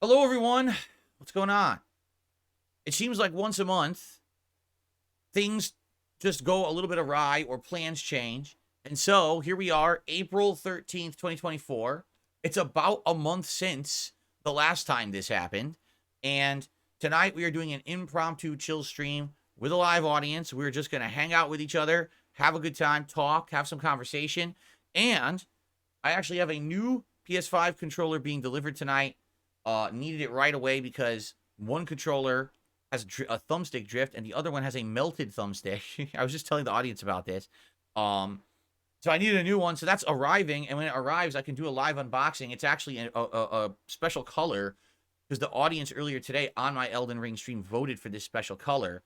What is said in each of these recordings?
Hello, everyone. What's going on? It seems like once a month, things just go a little bit awry or plans change. And so here we are, April 13th, 2024. It's about a month since the last time this happened. And tonight we are doing an impromptu chill stream with a live audience. We're just going to hang out with each other, have a good time, talk, have some conversation. And I actually have a new PS5 controller being delivered tonight. Needed it right away because one controller has a thumbstick drift and the other one has a melted thumbstick. I was just telling the audience about this. So I needed a new one. So that's arriving. And when it arrives, I can do a live unboxing. It's actually a special color because the audience earlier today on my Elden Ring stream voted for this special color.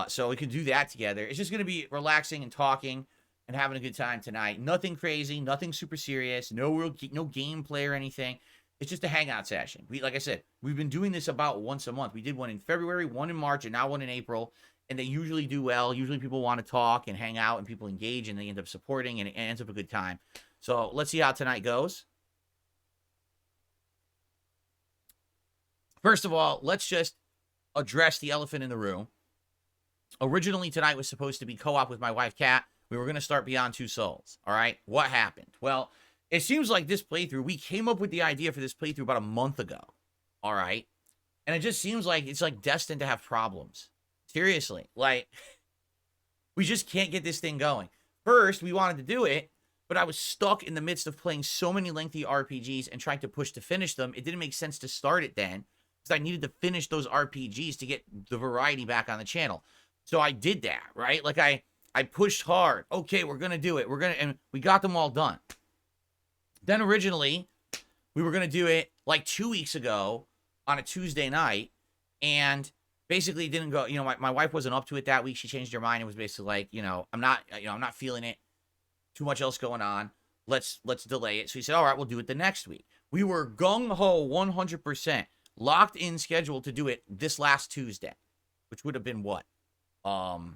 So we can do that together. It's just going to be relaxing and talking and having a good time tonight. Nothing crazy, nothing super serious, no gameplay or anything. It's just a hangout session. Like I said, we've been doing this about once a month. We did one in February, one in March, and now one in April. And they usually do well. Usually people want to talk and hang out and people engage and they end up supporting and it ends up a good time. So let's see how tonight goes. First of all, let's just address the elephant in the room. Originally tonight was supposed to be co-op with my wife, Kat. We were going to start Beyond Two Souls. All right. What happened? Well, it seems like this playthrough, we came up with the idea for this playthrough about a month ago. All right. And it just seems like it's like destined to have problems. Seriously. Like, we just can't get this thing going. First, we wanted to do it, but I was stuck in the midst of playing so many lengthy RPGs and trying to push to finish them. It didn't make sense to start it then because I needed to finish those RPGs to get the variety back on the channel. So I did that, right? Like I pushed hard. Okay, we're going to do it. And we got them all done. Then originally, we were going to do it like 2 weeks ago on a Tuesday night, and basically it didn't go, my wife wasn't up to it that week. She changed her mind. It was basically like, I'm not feeling it. Too much else going on. Let's delay it. So he said, all right, we'll do it the next week. We were gung-ho 100% locked in schedule to do it this last Tuesday, which would have been what? The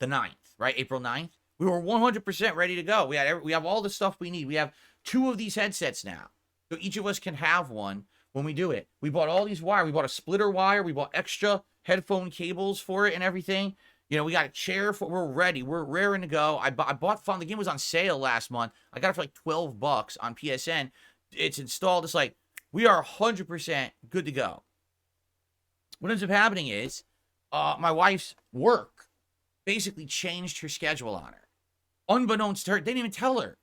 9th, right? April 9th. We were 100% ready to go. We have all the stuff we need. We have 2 of these headsets now. So each of us can have one when we do it. We bought all these wire. We bought a splitter wire. We bought extra headphone cables for it and everything. We got a chair. We're ready. We're raring to go. I bought the game was on sale last month. I got it for like $12 on PSN. It's installed. It's like, we are 100% good to go. What ends up happening is my wife's work basically changed her schedule on her. Unbeknownst to her, they didn't even tell her.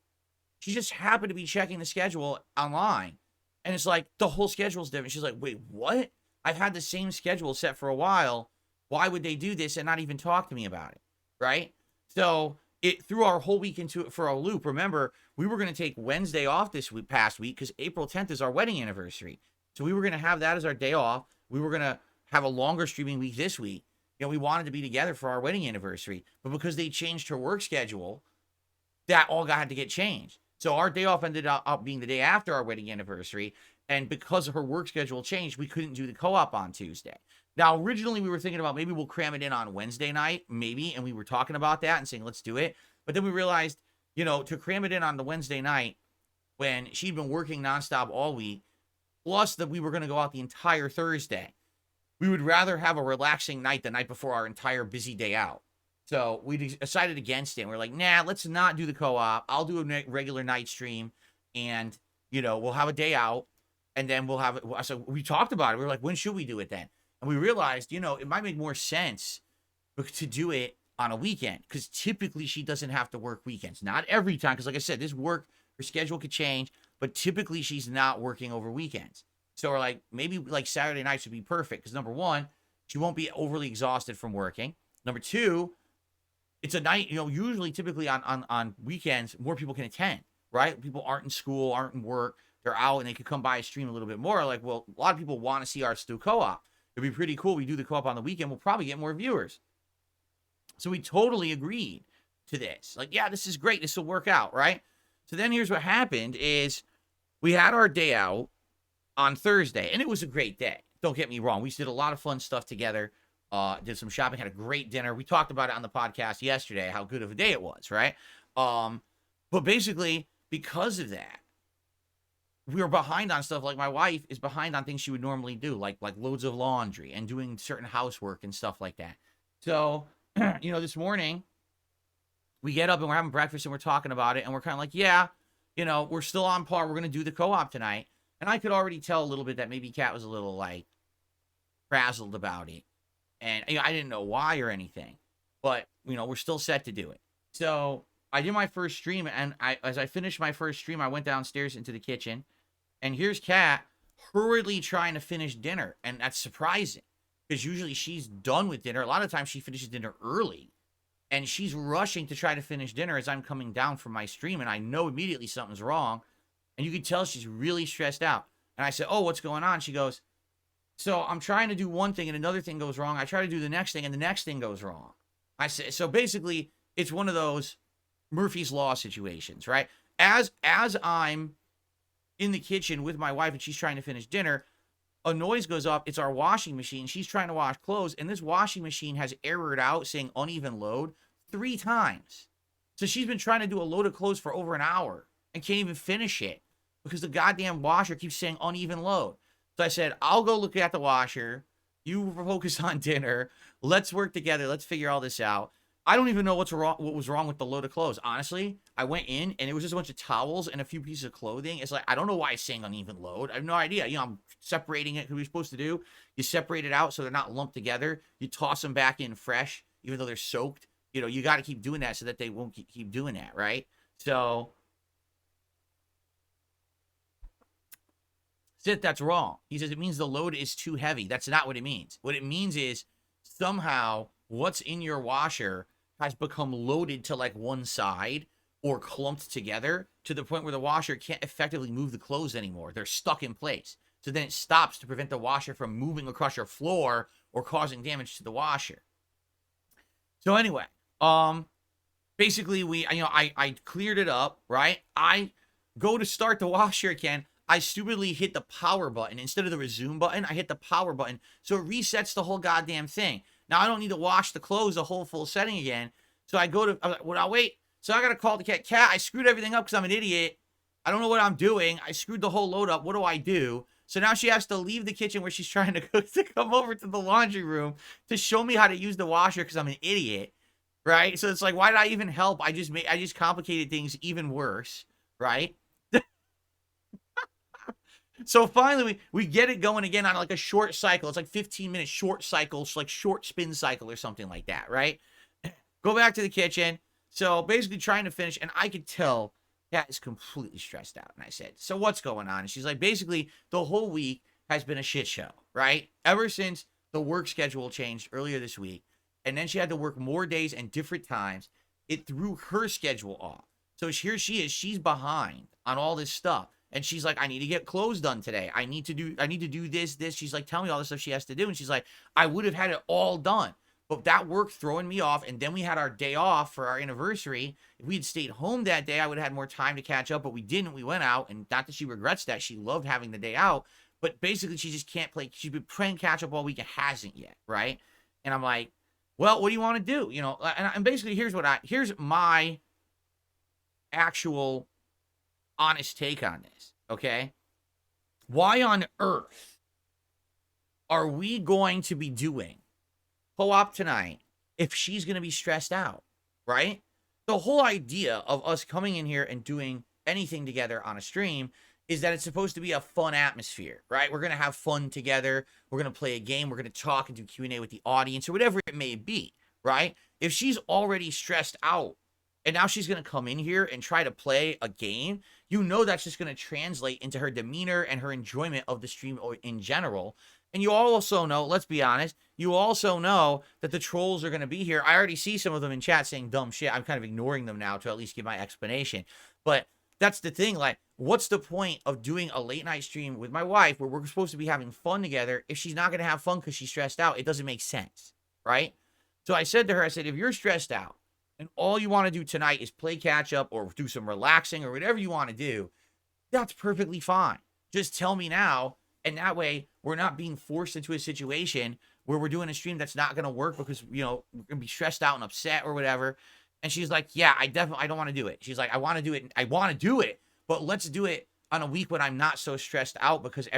She just happened to be checking the schedule online. And it's like, the whole schedule's different. She's like, wait, what? I've had the same schedule set for a while. Why would they do this and not even talk to me about it? Right? So it threw our whole week for a loop. Remember, we were going to take Wednesday off this past week because April 10th is our wedding anniversary. So we were going to have that as our day off. We were going to have a longer streaming week this week. We wanted to be together for our wedding anniversary. But because they changed her work schedule, that all had to get changed. So our day off ended up being the day after our wedding anniversary. And because her work schedule changed, we couldn't do the co-op on Tuesday. Now, originally, we were thinking about maybe we'll cram it in on Wednesday night, maybe. And we were talking about that and saying, let's do it. But then we realized, to cram it in on the Wednesday night when she'd been working nonstop all week, plus that we were going to go out the entire Thursday. We would rather have a relaxing night the night before our entire busy day out. So we decided against it. We're like, nah, let's not do the co-op. I'll do a regular night stream and, we'll have a day out and then we'll have it. So we talked about it. We were like, when should we do it then? And we realized, it might make more sense to do it on a weekend because typically she doesn't have to work weekends. Not every time. Because like I said, her schedule could change, but typically she's not working over weekends. So we're like, maybe like Saturday nights would be perfect because number one, she won't be overly exhausted from working. Number two, it's a night, usually typically on weekends, more people can attend, right? People aren't in school, aren't in work. They're out and they could come by and stream a little bit more. Like, well, a lot of people want to see our do co-op. It'd be pretty cool. We do the co-op on the weekend. We'll probably get more viewers. So we totally agreed to this. Like, yeah, this is great. This will work out, right? So then here's what happened is we had our day out on Thursday, and it was a great day. Don't get me wrong. We did a lot of fun stuff together. Did some shopping, had a great dinner. We talked about it on the podcast yesterday, how good of a day it was, right? But basically, because of that, we were behind on stuff. Like my wife is behind on things she would normally do, like loads of laundry and doing certain housework and stuff like that. So, this morning we get up and we're having breakfast and we're talking about it and we're kind of like, yeah, we're still on par. We're going to do the co-op tonight. And I could already tell a little bit that maybe Kat was a little like frazzled about it. And I didn't know why or anything, but we're still set to do it. So I did my first stream, and as I finished my first stream, I went downstairs into the kitchen, and here's Kat hurriedly trying to finish dinner, and that's surprising because usually she's done with dinner. A lot of times she finishes dinner early, and she's rushing to try to finish dinner as I'm coming down from my stream, and I know immediately something's wrong, and you can tell she's really stressed out. And I said, "Oh, what's going on?" She goes, "So I'm trying to do one thing, and another thing goes wrong. I try to do the next thing, and the next thing goes wrong." I said, so basically, it's one of those Murphy's Law situations, right? As I'm in the kitchen with my wife and she's trying to finish dinner, a noise goes up. It's our washing machine. She's trying to wash clothes, and this washing machine has errored out saying uneven load 3 times. So she's been trying to do a load of clothes for over an hour and can't even finish it because the goddamn washer keeps saying uneven load. So I said, I'll go look at the washer. You focus on dinner. Let's work together. Let's figure all this out. I don't even know what was wrong with the load of clothes. Honestly, I went in and it was just a bunch of towels and a few pieces of clothing. It's like, I don't know why it's saying uneven load. I have no idea. I'm separating it. What you're supposed to do, you separate it out so they're not lumped together. You toss them back in fresh, even though they're soaked. You got to keep doing that so that they won't keep doing that, right? So, Sid, that's wrong. He says it means the load is too heavy. That's not what it means. What it means is somehow what's in your washer has become loaded to like one side or clumped together to the point where the washer can't effectively move the clothes anymore. They're stuck in place. So then it stops to prevent the washer from moving across your floor or causing damage to the washer. So anyway, basically I cleared it up, right? I go to start the washer again. I stupidly hit the power button. Instead of the resume button, I hit the power button. So it resets the whole goddamn thing. Now I don't need to wash the clothes the whole full setting again. So I'm like, well, I'll wait. So I got to call the cat. I screwed everything up because I'm an idiot. I don't know what I'm doing. I screwed the whole load up. What do I do? So now she has to leave the kitchen where she's trying to cook to come over to the laundry room to show me how to use the washer because I'm an idiot, right? So it's like, why did I even help? I just complicated things even worse, right? So finally, we get it going again on like a short cycle. It's like 15-minute short cycles, like short spin cycle or something like that, right? Go back to the kitchen. So basically trying to finish, and I could tell Kat is completely stressed out. And I said, so what's going on? And she's like, basically, the whole week has been a shit show, right? Ever since the work schedule changed earlier this week, and then she had to work more days and different times, it threw her schedule off. So here she is. She's behind on all this stuff. And she's like, I need to get clothes done today. I need to do this. She's like, tell me all the stuff she has to do. And she's like, I would have had it all done. But that work throwing me off. And then we had our day off for our anniversary. If we had stayed home that day, I would have had more time to catch up. But we didn't. We went out. And not that she regrets that. She loved having the day out. But basically, she just can't play. She's been playing catch up all week and hasn't yet. Right. And I'm like, well, what do you want to do? And basically, here's my actual honest take on this, okay? Why on earth are we going to be doing co-op tonight if she's going to be stressed out, right? The whole idea of us coming in here and doing anything together on a stream is that it's supposed to be a fun atmosphere, right? We're going to have fun together. We're going to play a game. We're going to talk and do Q&A with the audience or whatever it may be, right? If she's already stressed out and now she's going to come in here and try to play a game, that's just going to translate into her demeanor and her enjoyment of the stream in general. And you also know, let's be honest, you also know that the trolls are going to be here. I already see some of them in chat saying dumb shit. I'm kind of ignoring them now to at least give my explanation. But that's the thing. Like, what's the point of doing a late night stream with my wife where we're supposed to be having fun together if she's not going to have fun because she's stressed out? It doesn't make sense, right? So I said to her, if you're stressed out, and all you want to do tonight is play catch up or do some relaxing or whatever you want to do, that's perfectly fine. Just tell me now. And that way we're not being forced into a situation where we're doing a stream that's not going to work because, we're going to be stressed out and upset or whatever. And she's like, yeah, I don't want to do it. She's like, I want to do it. But let's do it on a week when I'm not so stressed out because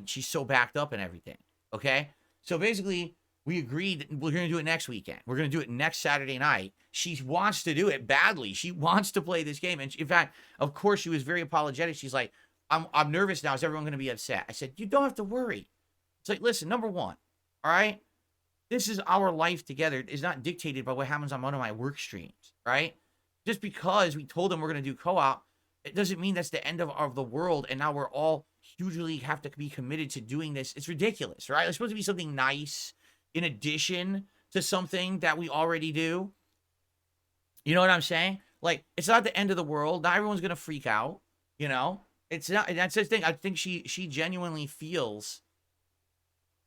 she's so backed up and everything. Okay? So basically, we agreed we're going to do it next weekend. We're going to do it next Saturday night. She wants to do it badly. She wants to play this game. And in fact, of course, she was very apologetic. She's like, I'm nervous now. Is everyone going to be upset? I said, you don't have to worry. It's like, listen, number one, all right? This is our life together. It's not dictated by what happens on one of my work streams, right? Just because we told them we're going to do co-op, it doesn't mean that's the end of the world, and now we're all hugely have to be committed to doing this. It's ridiculous, right? It's supposed to be something nice in addition to something that we already do. You know what I'm saying? Like, it's not the end of the world. Not everyone's going to freak out, you know? It's not, that's the thing. I think she genuinely feels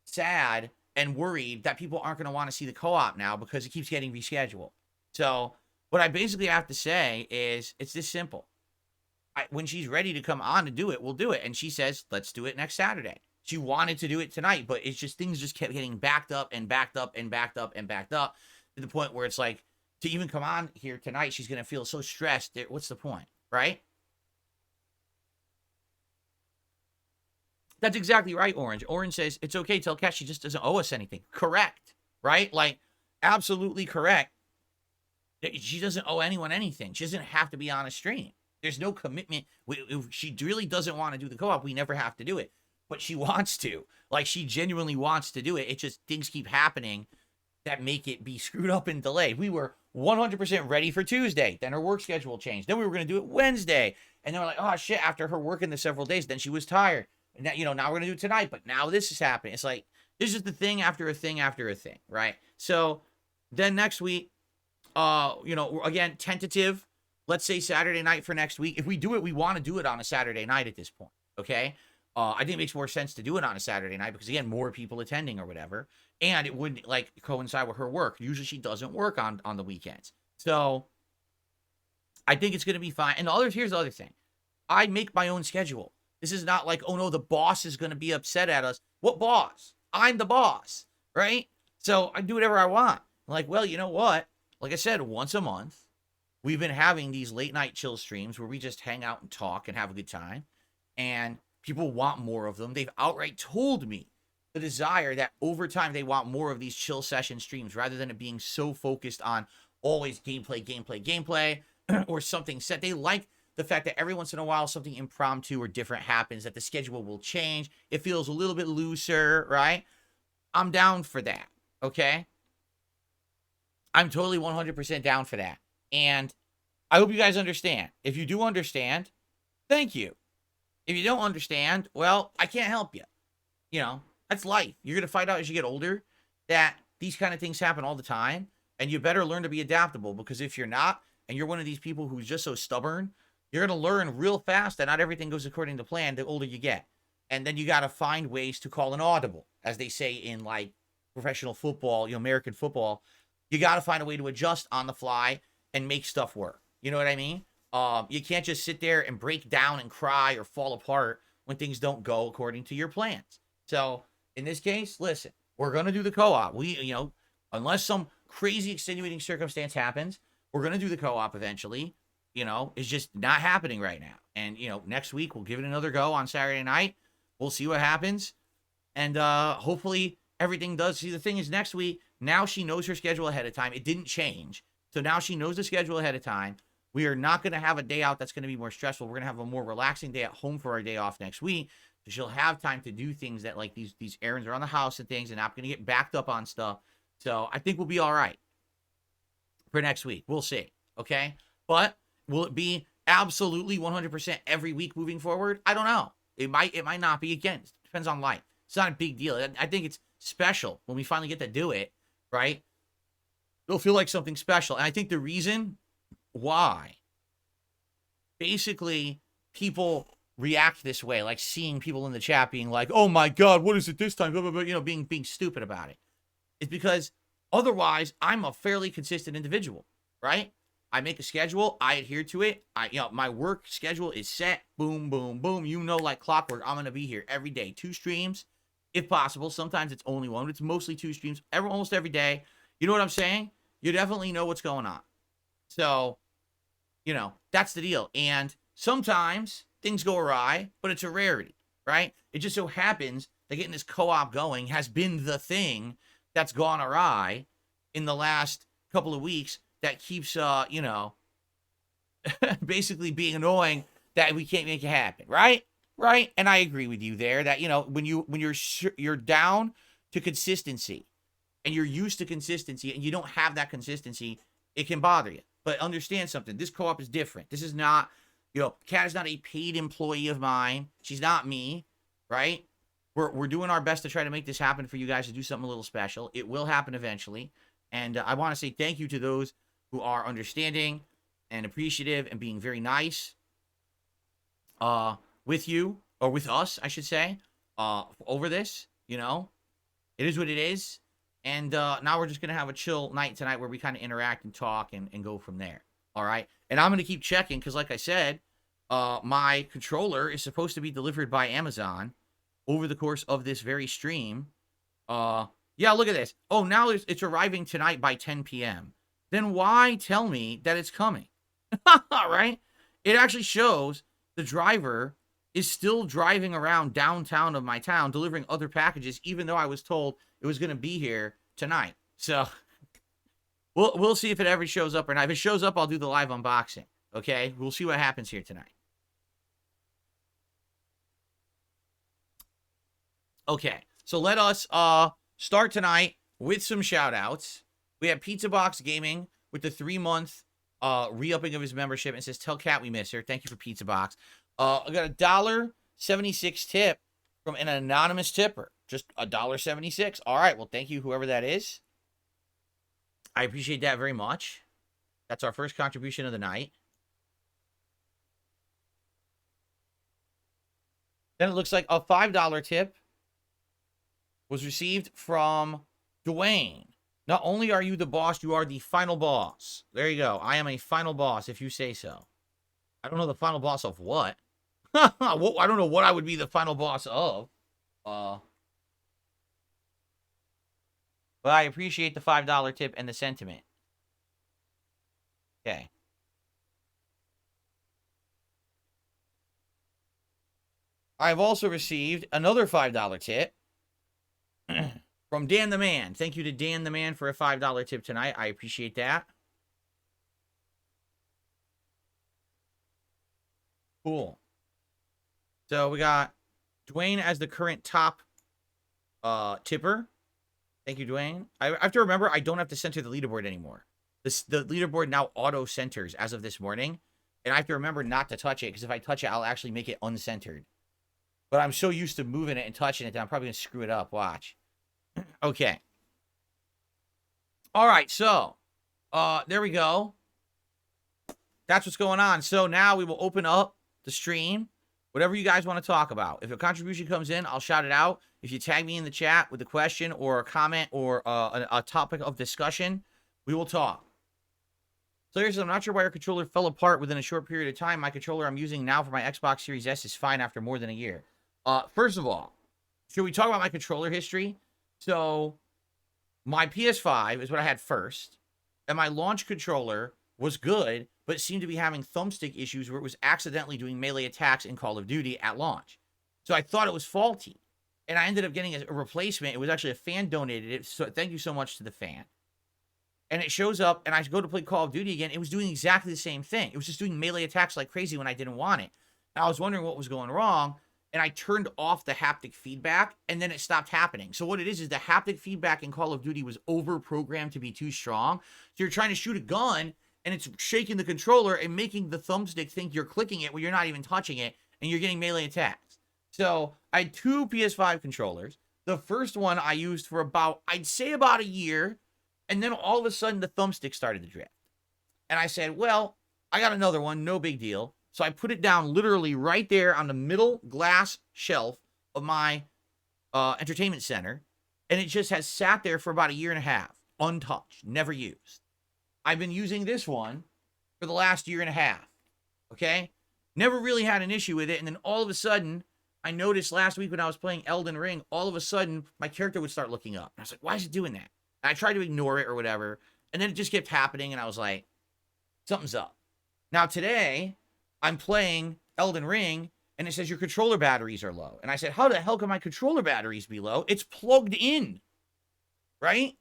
sad and worried that people aren't going to want to see the co-op now because it keeps getting rescheduled. So what I basically have to say is it's this simple. When she's ready to come on to do it, we'll do it. And she says, let's do it next Saturday. She wanted to do it tonight, but it's just things just kept getting backed up and backed up and backed up and backed up to the point where it's like, to even come on here tonight, she's going to feel so stressed. What's the point, right? That's exactly right, Orange. Orange says, it's okay, tell Kat she just doesn't owe us anything. Correct, right? Like, absolutely correct. She doesn't owe anyone anything. She doesn't have to be on a stream. There's no commitment. If she really doesn't want to do the co-op, we never have to do it. But she wants to. Like, she genuinely wants to do it. It's just things keep happening that make it be screwed up and delayed. We were 100% ready for Tuesday. Then her work schedule changed. Then we were going to do it Wednesday. And then we're like, oh, shit, after her working the several days, then she was tired. And now, now we're going to do it tonight. But now this is happening. It's like, this is the thing after a thing after a thing, right? So then next week, again, tentative. Let's say Saturday night for next week. If we do it, we want to do it on a Saturday night at this point, okay? I think it makes more sense to do it on a Saturday night because, again, more people attending or whatever. And it wouldn't, like, coincide with her work. Usually she doesn't work on the weekends. So I think it's going to be fine. And here's the other thing. I make my own schedule. This is not like, oh, no, the boss is going to be upset at us. What boss? I'm the boss, right? So I do whatever I want. Like, well, you know what? Like I said, once a month, we've been having these late night chill streams where we just hang out and talk and have a good time. And people want more of them. They've outright told me the desire that over time they want more of these chill session streams rather than it being so focused on always gameplay, or something set. They like the fact that every once in a while something impromptu or different happens, that the schedule will change. It feels a little bit looser, right? I'm down for that, okay? I'm totally 100% down for that. And I hope you guys understand. If you do understand, thank you. If you don't understand, well, I can't help you. That's life. You're going to find out as you get older that these kind of things happen all the time. And you better learn to be adaptable, because if you're not, and you're one of these people who's just so stubborn, you're going to learn real fast that not everything goes according to plan the older you get. And then you got to find ways to call an audible, as they say in like professional football, American football. You got to find a way to adjust on the fly and make stuff work. You know what I mean? You can't just sit there and break down and cry or fall apart when things don't go according to your plans. So in this case, listen, we're going to do the co-op. Unless some crazy extenuating circumstance happens, we're going to do the co-op eventually. It's just not happening right now. And, next week we'll give it another go on Saturday night. We'll see what happens. And hopefully everything does. See, the thing is, next week, now she knows her schedule ahead of time. It didn't change. So now she knows the schedule ahead of time. We are not going to have a day out that's going to be more stressful. We're going to have a more relaxing day at home for our day off next week. So she'll have time to do things that, like, these errands around the house and things, and not going to get backed up on stuff. So I think we'll be all right for next week. We'll see. Okay? But will it be absolutely 100% every week moving forward? I don't know. It might not be. Again, it depends on life. It's not a big deal. I think it's special when we finally get to do it, right? It'll feel like something special. And I think the reason why basically people react this way, like seeing people in the chat being like, oh my God, what is it this time? Blah, blah, blah, being stupid about it. It's because otherwise I'm a fairly consistent individual, right? I make a schedule. I adhere to it. My work schedule is set. Boom, boom, boom. Like clockwork, I'm going to be here every day. 2 streams, if possible. Sometimes it's only 1, but it's mostly 2 streams almost every day. You know what I'm saying? You definitely know what's going on. So, that's the deal. And sometimes things go awry, but it's a rarity, right? It just so happens that getting this co-op going has been the thing that's gone awry in the last couple of weeks that keeps, basically being annoying that we can't make it happen, right? Right? And I agree with you there that, when you're down to consistency and you're used to consistency and you don't have that consistency, it can bother you. But understand something. This co-op is different. This is not, Kat is not a paid employee of mine. She's not me, right? We're doing our best to try to make this happen for you guys, to do something a little special. It will happen eventually. And I want to say thank you to those who are understanding and appreciative and being very nice with you, or with us, I should say, over this. It is what it is. And now we're just going to have a chill night tonight where we kind of interact and talk and go from there. All right. And I'm going to keep checking because, like I said, my controller is supposed to be delivered by Amazon over the course of this very stream. Yeah, look at this. Oh, now it's arriving tonight by 10 p.m. Then why tell me that it's coming? Right? It actually shows the driver is still driving around downtown of my town delivering other packages, even though I was told it was going to be here tonight. So we'll see if it ever shows up or not. If it shows up, I'll do the live unboxing. Okay? We'll see what happens here tonight. Okay. So let us start tonight with some shout-outs. We have Pizza Box Gaming with the 3-month re-upping of his membership, and says, "Tell Kat we miss her." Thank you for Pizza Box. I got a $1.76 tip from an anonymous tipper. Just $1.76. All right. Well, thank you, whoever that is. I appreciate that very much. That's our first contribution of the night. Then it looks like a $5 tip was received from Dwayne. Not only are you the boss, you are the final boss. There you go. I am a final boss, if you say so. I don't know the final boss of what. I don't know what I would be the final boss of. But I appreciate the $5 tip and the sentiment. Okay. I've also received another $5 tip from Dan the Man. Thank you to Dan the Man for a $5 tip tonight. I appreciate that. Cool. So we got Dwayne as the current top tipper. Thank you, Dwayne. I have to remember I don't have to center the leaderboard anymore. The leaderboard now auto-centers as of this morning. And I have to remember not to touch it, because if I touch it, I'll actually make it uncentered. But I'm so used to moving it and touching it that I'm probably going to screw it up. Watch. Okay. All right, so there we go. That's what's going on. So now we will open up the stream. Whatever you guys want to talk about. If a contribution comes in, I'll shout it out. If you tag me in the chat with a question or a comment or a topic of discussion, we will talk. So here's, I'm not sure why your controller fell apart within a short period of time. My controller I'm using now for my Xbox Series S is fine after more than a year. First of all, should we talk about my controller history? So my PS5 is what I had first, and my launch controller was good, but seemed to be having thumbstick issues where it was accidentally doing melee attacks in Call of Duty at launch. So I thought it was faulty, and I ended up getting a replacement. It was actually a fan donated it, so thank you so much to the fan. And it shows up, and I go to play Call of Duty again. It was doing exactly the same thing. It was just doing melee attacks like crazy when I didn't want it. And I was wondering what was going wrong, and I turned off the haptic feedback, and then it stopped happening. So what it is the haptic feedback in Call of Duty was over-programmed to be too strong. So you're trying to shoot a gun, and it's shaking the controller and making the thumbstick think you're clicking it when you're not even touching it, and you're getting melee attacks. So I had 2 PS5 controllers. The first one I used for I'd say about a year, and then all of a sudden the thumbstick started to drift. And I said, well, I got another one, no big deal. So I put it down literally right there on the middle glass shelf of my entertainment center, and it just has sat there for about a year and a half, untouched, never used. I've been using this one for the last year and a half, okay? Never really had an issue with it, and then all of a sudden, I noticed last week when I was playing Elden Ring, all of a sudden, my character would start looking up. And I was like, why is it doing that? And I tried to ignore it or whatever, and then it just kept happening, and I was like, something's up. Now today, I'm playing Elden Ring, and it says your controller batteries are low. And I said, how the hell can my controller batteries be low? It's plugged in, right?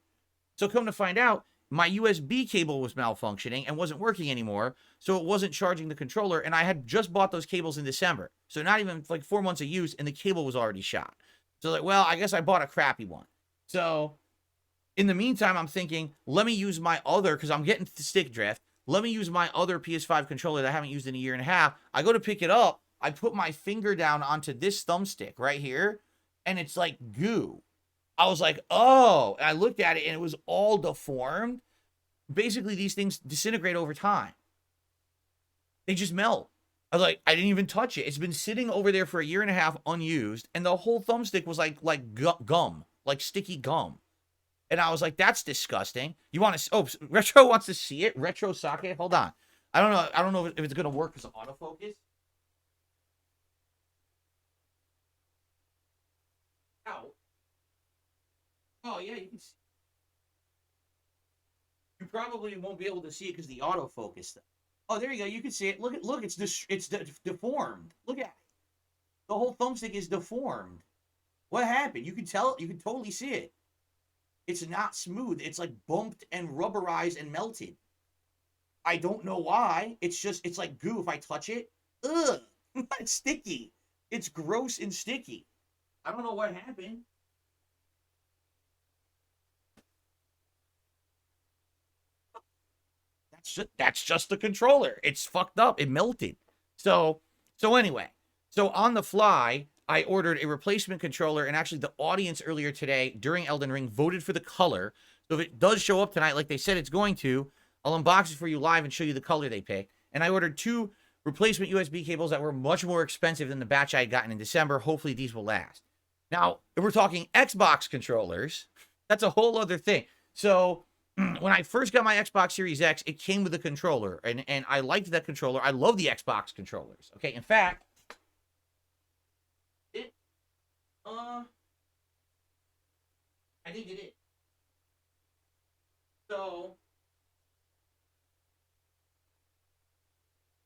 So come to find out, my USB cable was malfunctioning and wasn't working anymore, so it wasn't charging the controller, and I had just bought those cables in December. So not even like 4 months of use, and the cable was already shot. So like, well, I guess I bought a crappy one. So in the meantime, I'm thinking, let me use my other, because I'm getting stick drift, let me use my other PS5 controller that I haven't used in a year and a half. I go to pick it up, I put my finger down onto this thumbstick right here, and it's like goo. I was like, oh, and I looked at it and it was all deformed. Basically, these things disintegrate over time. They just melt. I was like, I didn't even touch it. It's been sitting over there for a year and a half unused, and the whole thumbstick was like gum, like sticky gum. And I was like, that's disgusting. You want to, oh, Retro wants to see it. Retro Sake, hold on. I don't know if it's going to work because of autofocus. Ow. Oh, yeah, you can see. You probably won't be able to see it because the autofocus thing. Oh, there you go. You can see it. Look, it's deformed. Look at it. The whole thumbstick is deformed. What happened? You can tell. You can totally see it. It's not smooth. It's like bumped and rubberized and melted. I don't know why. It's like goo. If I touch it, ugh, it's sticky. It's gross and sticky. I don't know what happened. That's just the controller. It's fucked up. It melted. So anyway, so on the fly, I ordered a replacement controller, and actually the audience earlier today during Elden Ring voted for the color. So if it does show up tonight, like they said it's going to, I'll unbox it for you live and show you the color they picked. And I ordered 2 replacement USB cables that were much more expensive than the batch I had gotten in December. Hopefully these will last. Now, if we're talking Xbox controllers, that's a whole other thing. So when I first got my Xbox Series X, it came with a controller, and I liked that controller. I love the Xbox controllers. Okay, in fact, I think it is. So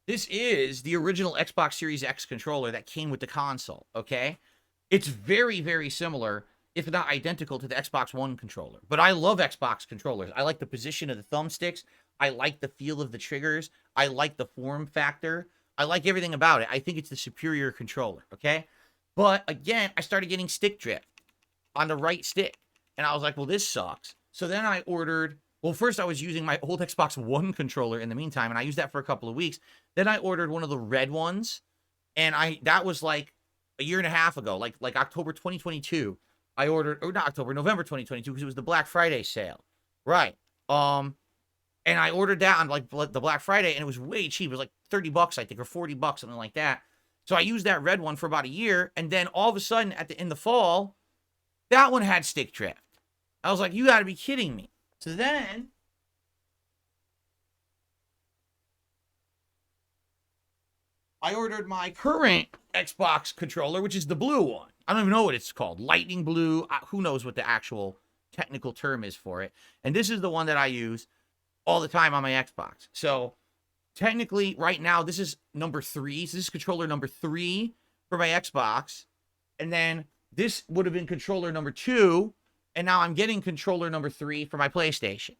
this is the original Xbox Series X controller that came with the console, okay? It's very, very similar, if not identical, to the Xbox One controller. But I love Xbox controllers. I like the position of the thumbsticks. I like the feel of the triggers. I like the form factor. I like everything about it. I think it's the superior controller, okay? But again, I started getting stick drift on the right stick. And I was like, well, this sucks. So then I ordered, well, first I was using my old Xbox One controller in the meantime, and I used that for a couple of weeks. Then I ordered one of the red ones, and that was like a year and a half ago, like October 2022. I ordered, or not October, November 2022, because it was the Black Friday sale. Right. And I ordered that on like the Black Friday, and it was way cheap. It was like $30, I think, or $40, something like that. So I used that red one for about a year, and then all of a sudden, in the fall, that one had stick drift. I was like, you got to be kidding me. So then I ordered my current Xbox controller, which is the blue one. I don't even know what it's called. Lightning blue. Who knows what the actual technical term is for it. And this is the one that I use all the time on my Xbox. So technically, right now, this is number 3. So this is controller number 3 for my Xbox. And then this would have been controller number 2. And now I'm getting controller number 3 for my PlayStation.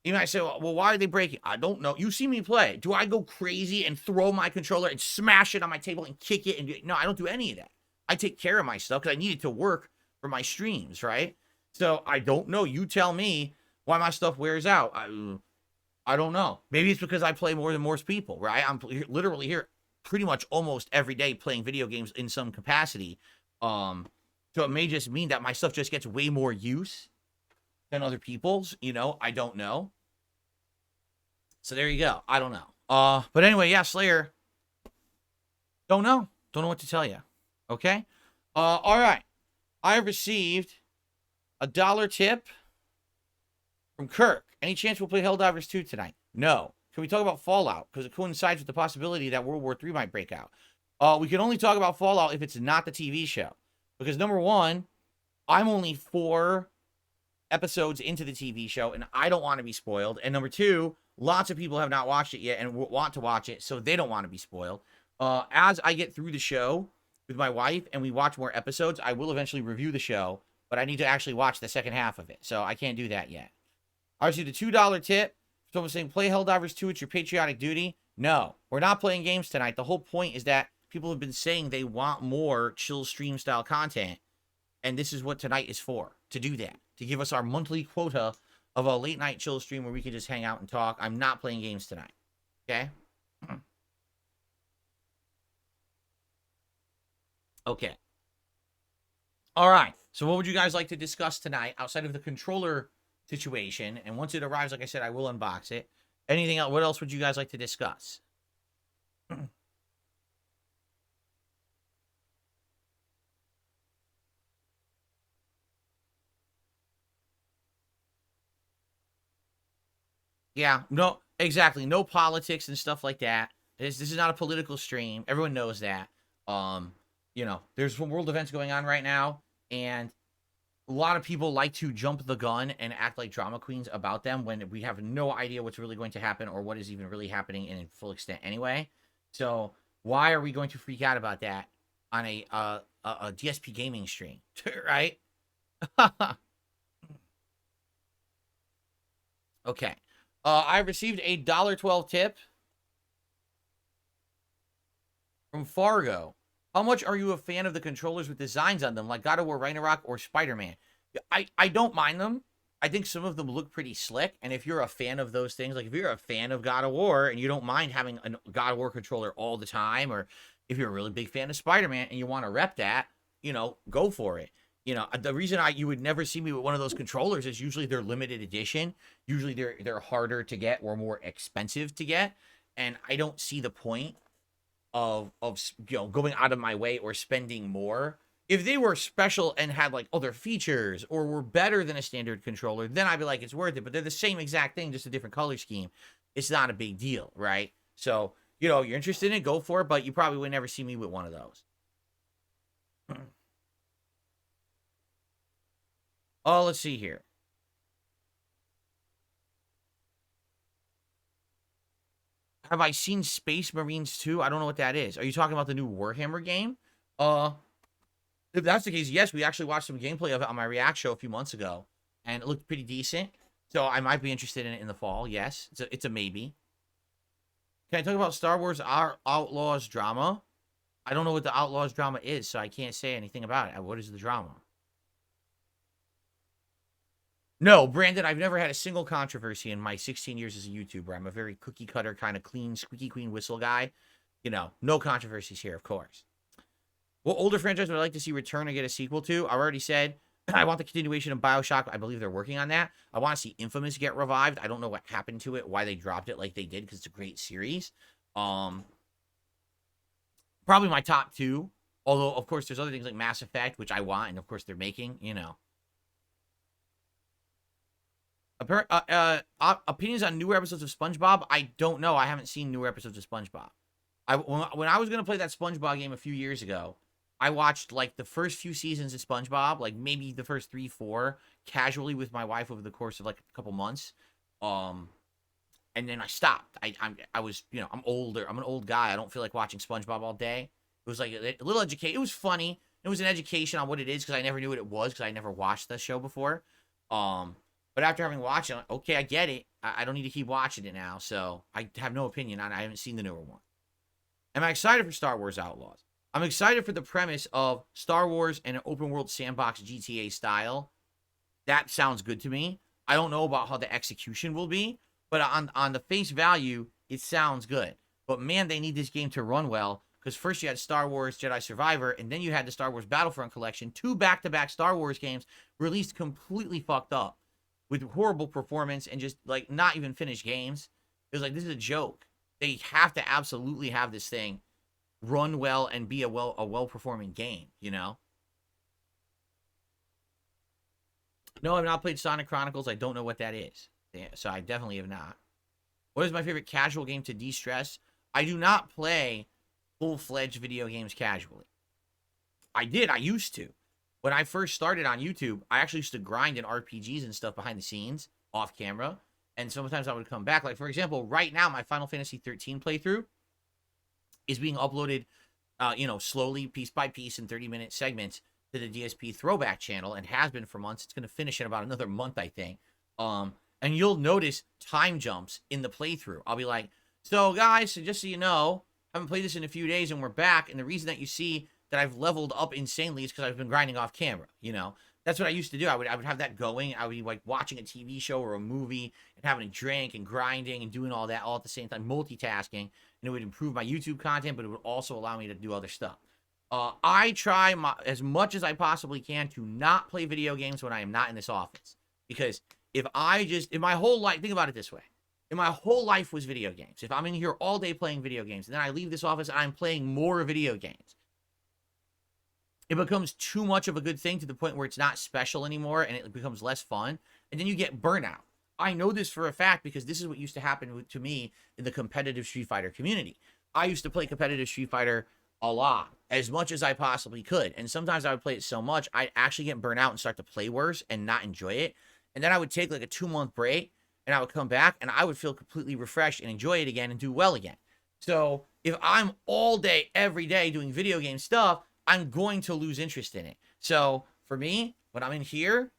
You might say, well, why are they breaking? I don't know. You see me play. Do I go crazy and throw my controller and smash it on my table and kick it? No, I don't do any of that. I take care of my stuff because I need it to work for my streams, right? So I don't know. You tell me why my stuff wears out. I don't know. Maybe it's because I play more than most people, right? I'm literally here pretty much almost every day playing video games in some capacity. So it may just mean that my stuff just gets way more use than other people's, I don't know. So there you go. I don't know. But anyway, yeah, Slayer. Don't know what to tell you. Okay? All right. I received a $1 tip from Kirk. Any chance we'll play Helldivers 2 tonight? No. Can we talk about Fallout? Because it coincides with the possibility that World War III might break out. We can only talk about Fallout if it's not the TV show. Because number one, I'm only 4 episodes into the TV show, and I don't want to be spoiled. And number two, lots of people have not watched it yet and want to watch it, so they don't want to be spoiled. As I get through the show with my wife and we watch more episodes, I will eventually review the show, but I need to actually watch the second half of it, so I can't do that yet. Obviously, the $2 tip. Someone saying, play Helldivers 2, it's your patriotic duty. No, we're not playing games tonight. The whole point is that people have been saying they want more chill stream style content, and this is what tonight is for, to do that, to give us our monthly quota of a late night chill stream where we can just hang out and talk. I'm not playing games tonight, okay? Okay. All right, so what would you guys like to discuss tonight outside of the controller situation? And once it arrives, like I said, I will unbox it. Anything else? What else would you guys like to discuss? Yeah, no, exactly. No politics and stuff like that. This is not a political stream. Everyone knows that. You know, there's some world events going on right now, and a lot of people like to jump the gun and act like drama queens about them when we have no idea what's really going to happen or what is even really happening in full extent anyway. So why are we going to freak out about that on a DSPGaming stream, right? Okay. I received a $1.12 tip from Fargo. How much are you a fan of the controllers with designs on them, like God of War Ragnarok or Spider-Man? I don't mind them. I think some of them look pretty slick, and if you're a fan of those things, like if you're a fan of God of War and you don't mind having a God of War controller all the time, or if you're a really big fan of Spider-Man and you want to rep that, you know, go for it. You know, the reason you would never see me with one of those controllers is usually they're limited edition. Usually they're harder to get or more expensive to get, and I don't see the point of you know, going out of my way or spending more. If they were special and had like other features or were better than a standard controller, then I'd be like, it's worth it. But they're the same exact thing, just a different color scheme. It's not a big deal, right? So, you know, you're interested in it, go for it, but you probably would never see me with one of those. Oh, let's see here. Have I seen Space Marines 2? I don't know what that is. Are you talking about the new Warhammer game? If that's the case, yes, we actually watched some gameplay of it on my React show a few months ago, and it looked pretty decent. So I might be interested in it in the fall. Yes, it's a maybe. Can I talk about Star Wars Outlaws drama? I don't know what the Outlaws drama is, so I can't say anything about it. What is the drama? No, Brandon, I've never had a single controversy in my 16 years as a YouTuber. I'm a very cookie cutter, kind of clean, squeaky clean whistle guy. You know, no controversies here, of course. What older franchise would I like to see return and get a sequel to? I already said I want the continuation of BioShock. I believe they're working on that. I want to see Infamous get revived. I don't know what happened to it, why they dropped it like they did, because it's a great series. Probably my top two. Although, of course, there's other things like Mass Effect, which I want, and of course they're making, you know. Opinions on newer episodes of SpongeBob? I don't know. I haven't seen newer episodes of SpongeBob. When I was going to play that SpongeBob game a few years ago, I watched like the first few seasons of SpongeBob, like maybe the first 3, 4, casually with my wife over the course of like a couple months. And then I stopped. I was, you know, I'm older. I'm an old guy. I don't feel like watching SpongeBob all day. It was like a little education. It was funny. It was an education on what it is because I never knew what it was because I never watched the show before. But after having watched it, I'm like, okay, I get it. I don't need to keep watching it now. So I have no opinion on it. I haven't seen the newer one. Am I excited for Star Wars Outlaws? I'm excited for the premise of Star Wars and an open world sandbox GTA style. That sounds good to me. I don't know about how the execution will be, but on the face value, it sounds good. But man, they need this game to run well, because first you had Star Wars Jedi Survivor, and then you had the Star Wars Battlefront collection, 2 back-to-back Star Wars games released completely fucked up with horrible performance and just like not even finished games. It was like, this is a joke. They have to absolutely have this thing run well and be a well-performing game, you know? No, I've not played Sonic Chronicles. I don't know what that is. Yeah, so I definitely have not. What is my favorite casual game to de-stress? I do not play full-fledged video games casually. I used to. when I first started on YouTube, I actually used to grind in RPGs and stuff behind the scenes, off camera. And sometimes I would come back. Like, for example, right now, my Final Fantasy 13 playthrough is being uploaded, slowly, piece by piece, in 30-minute segments to the DSP throwback channel, and has been for months. It's going to finish in about another month, I think. And you'll notice time jumps in the playthrough. I'll be like, so guys, so just so you know, I haven't played this in a few days, and we're back. And the reason that you see that I've leveled up insanely is because I've been grinding off camera, That's what I used to do. I would have that going. I would be like watching a TV show or a movie and having a drink and grinding and doing all that all at the same time, multitasking. And it would improve my YouTube content, but it would also allow me to do other stuff. I try as much as I possibly can to not play video games when I am not in this office. Because if my whole life, think about it this way. If my whole life was video games, if I'm in here all day playing video games, and then I leave this office and I'm playing more video games, it becomes too much of a good thing to the point where it's not special anymore and it becomes less fun. And then you get burnout. I know this for a fact because this is what used to happen to me in the competitive Street Fighter community. I used to play competitive Street Fighter a lot, as much as I possibly could. And sometimes I would play it so much, I'd actually get burnt out and start to play worse and not enjoy it. And then I would take like a 2-month break and I would come back and I would feel completely refreshed and enjoy it again and do well again. So if I'm all day, every day doing video game stuff, I'm going to lose interest in it. So for me, when I'm in here,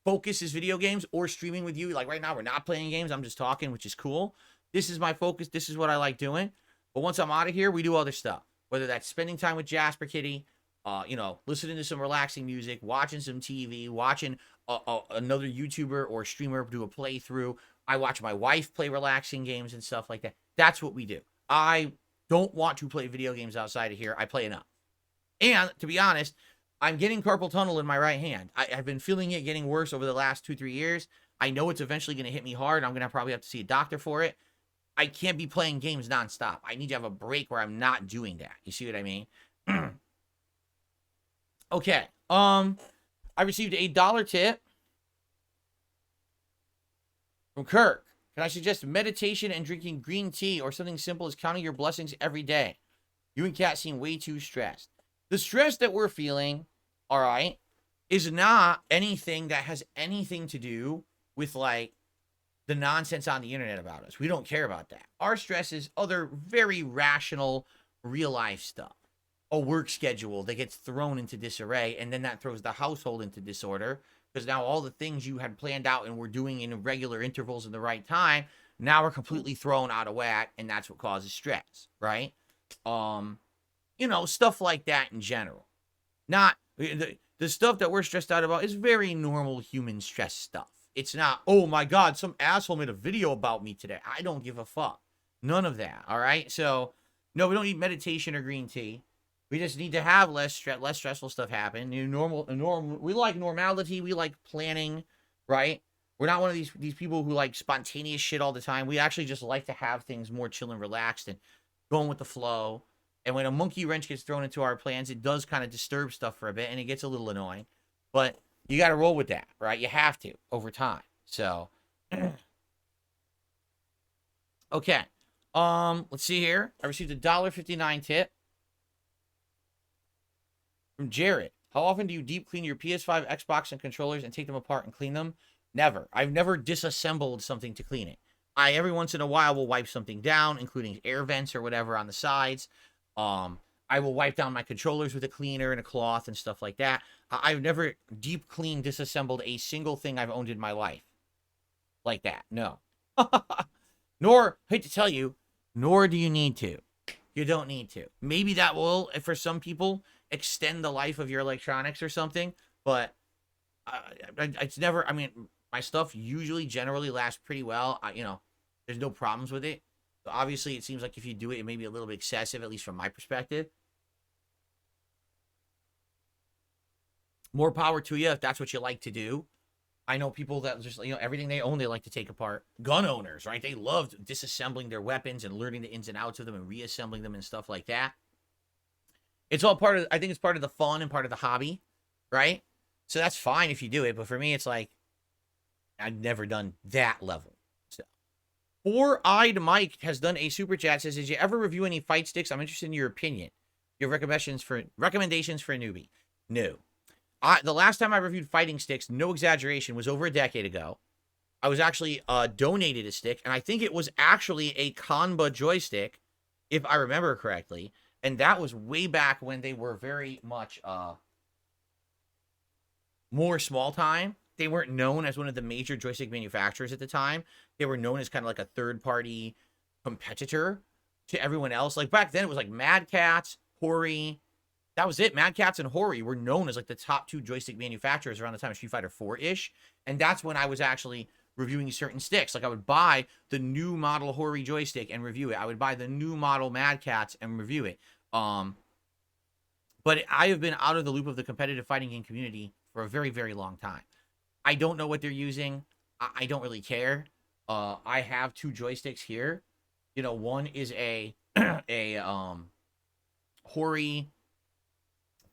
focus is video games or streaming with you. Like right now, we're not playing games. I'm just talking, which is cool. This is my focus. This is what I like doing. But once I'm out of here, we do other stuff. Whether that's spending time with Jasper Kitty, listening to some relaxing music, watching some TV, watching another YouTuber or streamer do a playthrough. I watch my wife play relaxing games and stuff like that. That's what we do. I don't want to play video games outside of here. I play enough. And to be honest, I'm getting carpal tunnel in my right hand. I've been feeling it getting worse over the last 2-3 years. I know it's eventually going to hit me hard. I'm going to probably have to see a doctor for it. I can't be playing games nonstop. I need to have a break where I'm not doing that. You see what I mean? Okay. I received a $1 tip from Kirk. Can I suggest meditation and drinking green tea or something simple as counting your blessings every day? You and Kat seem way too stressed. The stress that we're feeling, all right, is not anything that has anything to do with like the nonsense on the internet about us. We don't care about that. Our stress is other very rational, real life stuff. A work schedule that gets thrown into disarray, and then that throws the household into disorder because now all the things you had planned out and were doing in regular intervals in the right time now are completely thrown out of whack, and that's what causes stress, right? Stuff like that in general. Not the stuff that we're stressed out about is very normal human stress stuff. It's not, oh my God, some asshole made a video about me today. I don't give a fuck. None of that, all right? So, no, we don't need meditation or green tea. We just need to have less stressful stuff happen. We like normality. We like planning, right? We're not one of these people who like spontaneous shit all the time. We actually just like to have things more chill and relaxed and going with the flow. And when a monkey wrench gets thrown into our plans, it does kind of disturb stuff for a bit, and it gets a little annoying. But you got to roll with that, right? You have to over time. So, okay. Let's see here. I received a $1.59 tip from Jared. How often do you deep clean your PS5, Xbox, and controllers and take them apart and clean them? Never. I've never disassembled something to clean it. I every once in a while will wipe something down, including air vents or whatever on the sides. I will wipe down my controllers with a cleaner and a cloth and stuff like that. I've never deep cleaned, disassembled a single thing I've owned in my life like that. No. Nor, hate to tell you, nor do you need to. You don't need to. Maybe that will, for some people, extend the life of your electronics or something, but it's never, my stuff usually generally lasts pretty well. There's no problems with it. So obviously, it seems like if you do it, it may be a little bit excessive, at least from my perspective. More power to you if that's what you like to do. I know people that just, everything they own, they like to take apart. Gun owners, right? They love disassembling their weapons and learning the ins and outs of them and reassembling them and stuff like that. It's all I think it's part of the fun and part of the hobby, right? So that's fine if you do it. But for me, it's like, I've never done that level. Four-Eyed Mike has done a super chat. Says, did you ever review any fight sticks? I'm interested in your opinion. Your recommendations for a newbie. No. The last time I reviewed fighting sticks, no exaggeration, was over a decade ago. I was actually donated a stick, and I think it was actually a Kanba joystick, if I remember correctly. And that was way back when they were very much more small time. They weren't known as one of the major joystick manufacturers at the time. They were known as kind of like a third-party competitor to everyone else. Like back then, it was like Mad Catz, Hori. That was it. Mad Catz and Hori were known as like the top 2 joystick manufacturers around the time of Street Fighter 4-ish. And that's when I was actually reviewing certain sticks. Like I would buy the new model Hori joystick and review it. I would buy the new model Mad Catz and review it. But I have been out of the loop of the competitive fighting game community for a very, very long time. I don't know what they're using. I don't really care. I have 2 joysticks here. You know, one is a Hori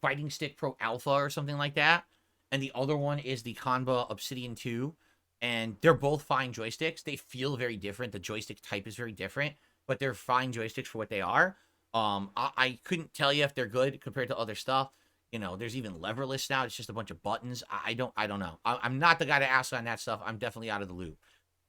Fighting Stick Pro Alpha or something like that. And the other one is the Kanba Obsidian 2. And they're both fine joysticks. They feel very different. The joystick type is very different, but they're fine joysticks for what they are. I couldn't tell you if they're good compared to other stuff. You know, there's even leverless now. It's just a bunch of buttons. I don't know. I'm not the guy to ask on that stuff. I'm definitely out of the loop.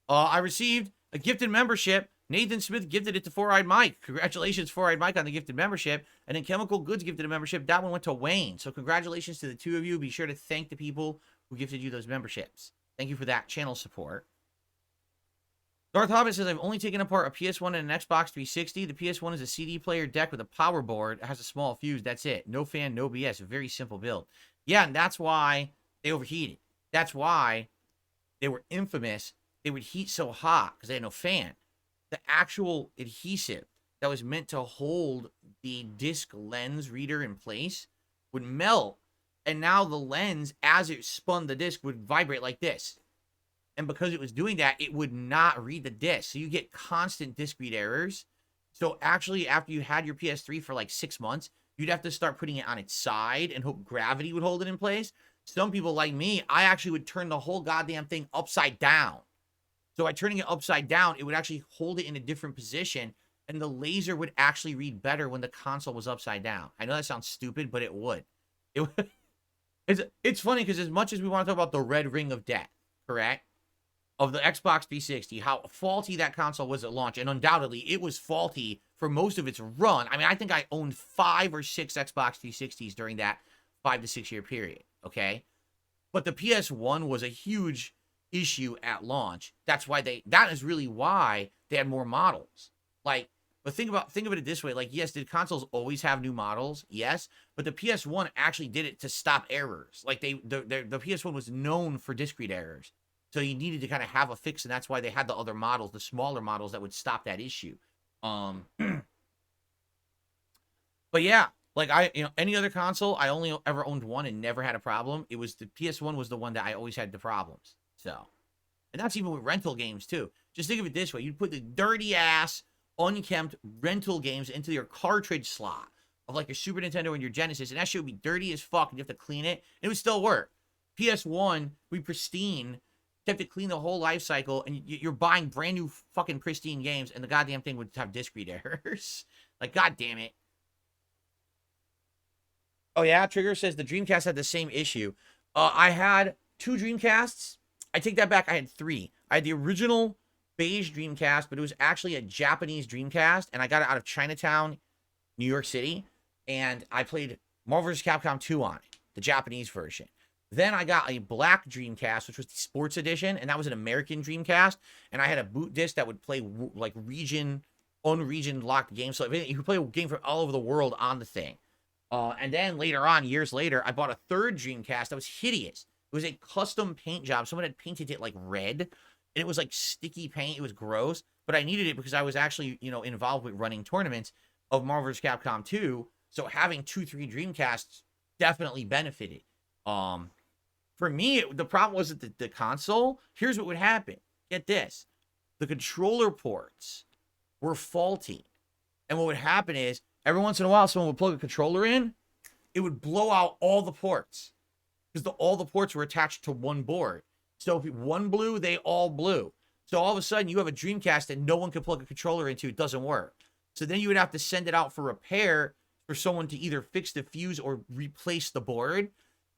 I received a gifted membership. Nathan Smith gifted it to Four Eyed Mike. Congratulations, Four Eyed Mike, on the gifted membership. And then Chemical Goods gifted a membership. That one went to Wayne. So congratulations to the 2 of you. Be sure to thank the people who gifted you those memberships. Thank you for that channel support. Darth Hobbit says, I've only taken apart a PS1 and an Xbox 360. The PS1 is a CD player deck with a power board. It has a small fuse. That's it. No fan, no BS. A very simple build. Yeah, and that's why they overheated. That's why they were infamous. They would heat so hot because they had no fan. The actual adhesive that was meant to hold the disc lens reader in place would melt. And now the lens, as it spun the disc, would vibrate like this. And because it was doing that, it would not read the disc. So you get constant disc read errors. So actually, after you had your PS3 for like 6 months, you'd have to start putting it on its side and hope gravity would hold it in place. Some people like me, I actually would turn the whole goddamn thing upside down. So by turning it upside down, it would actually hold it in a different position. And the laser would actually read better when the console was upside down. I know that sounds stupid, but it would. It's funny because as much as we want to talk about the red ring of death, correct? Of the Xbox 360, how faulty that console was at launch, and undoubtedly it was faulty for most of its run. I mean, I think I owned 5 or 6 Xbox 360s during that 5 to 6 year period, okay? But the PS1 was a huge issue at launch. That is really why they had more models. Like, but think of it this way, like, yes, did consoles always have new models? Yes, but the PS1 actually did it to stop errors. Like, the PS1 was known for disc read errors. So you needed to kind of have a fix, and that's why they had the other models, the smaller models that would stop that issue. But yeah, like any other console, I only ever owned one and never had a problem. It was the PS1 was the one that I always had the problems. So, and that's even with rental games too. Just think of it this way: you'd put the dirty ass, unkempt rental games into your cartridge slot of like your Super Nintendo and your Genesis, and that shit would be dirty as fuck, and you have to clean it, and it would still work. PS1, we pristine. You have to clean the whole life cycle, and you're buying brand new fucking pristine games, and the goddamn thing would have disc read errors. Like, god damn it. Oh yeah, Trigger says the Dreamcast had the same issue. I had 2 Dreamcasts. I take that back. I had 3. I had the original beige Dreamcast, but it was actually a Japanese Dreamcast, and I got it out of Chinatown, New York City, and I played Marvel vs. Capcom 2 on it, the Japanese version. Then I got a black Dreamcast, which was the Sports Edition, and that was an American Dreamcast. And I had a boot disc that would play like unregion locked games. So you could play a game from all over the world on the thing. And then later on, years later, I bought a third Dreamcast that was hideous. It was a custom paint job. Someone had painted it like red, and it was like sticky paint. It was gross, but I needed it because I was actually, involved with running tournaments of Marvel vs. Capcom 2. So having 2-3 Dreamcasts definitely benefited. For me, the problem wasn't the console. Here's what would happen. Get this. The controller ports were faulty. And what would happen is, every once in a while, someone would plug a controller in. It would blow out all the ports. Because all the ports were attached to one board. So if one blew, they all blew. So all of a sudden, you have a Dreamcast that no one can plug a controller into. It doesn't work. So then you would have to send it out for repair for someone to either fix the fuse or replace the board.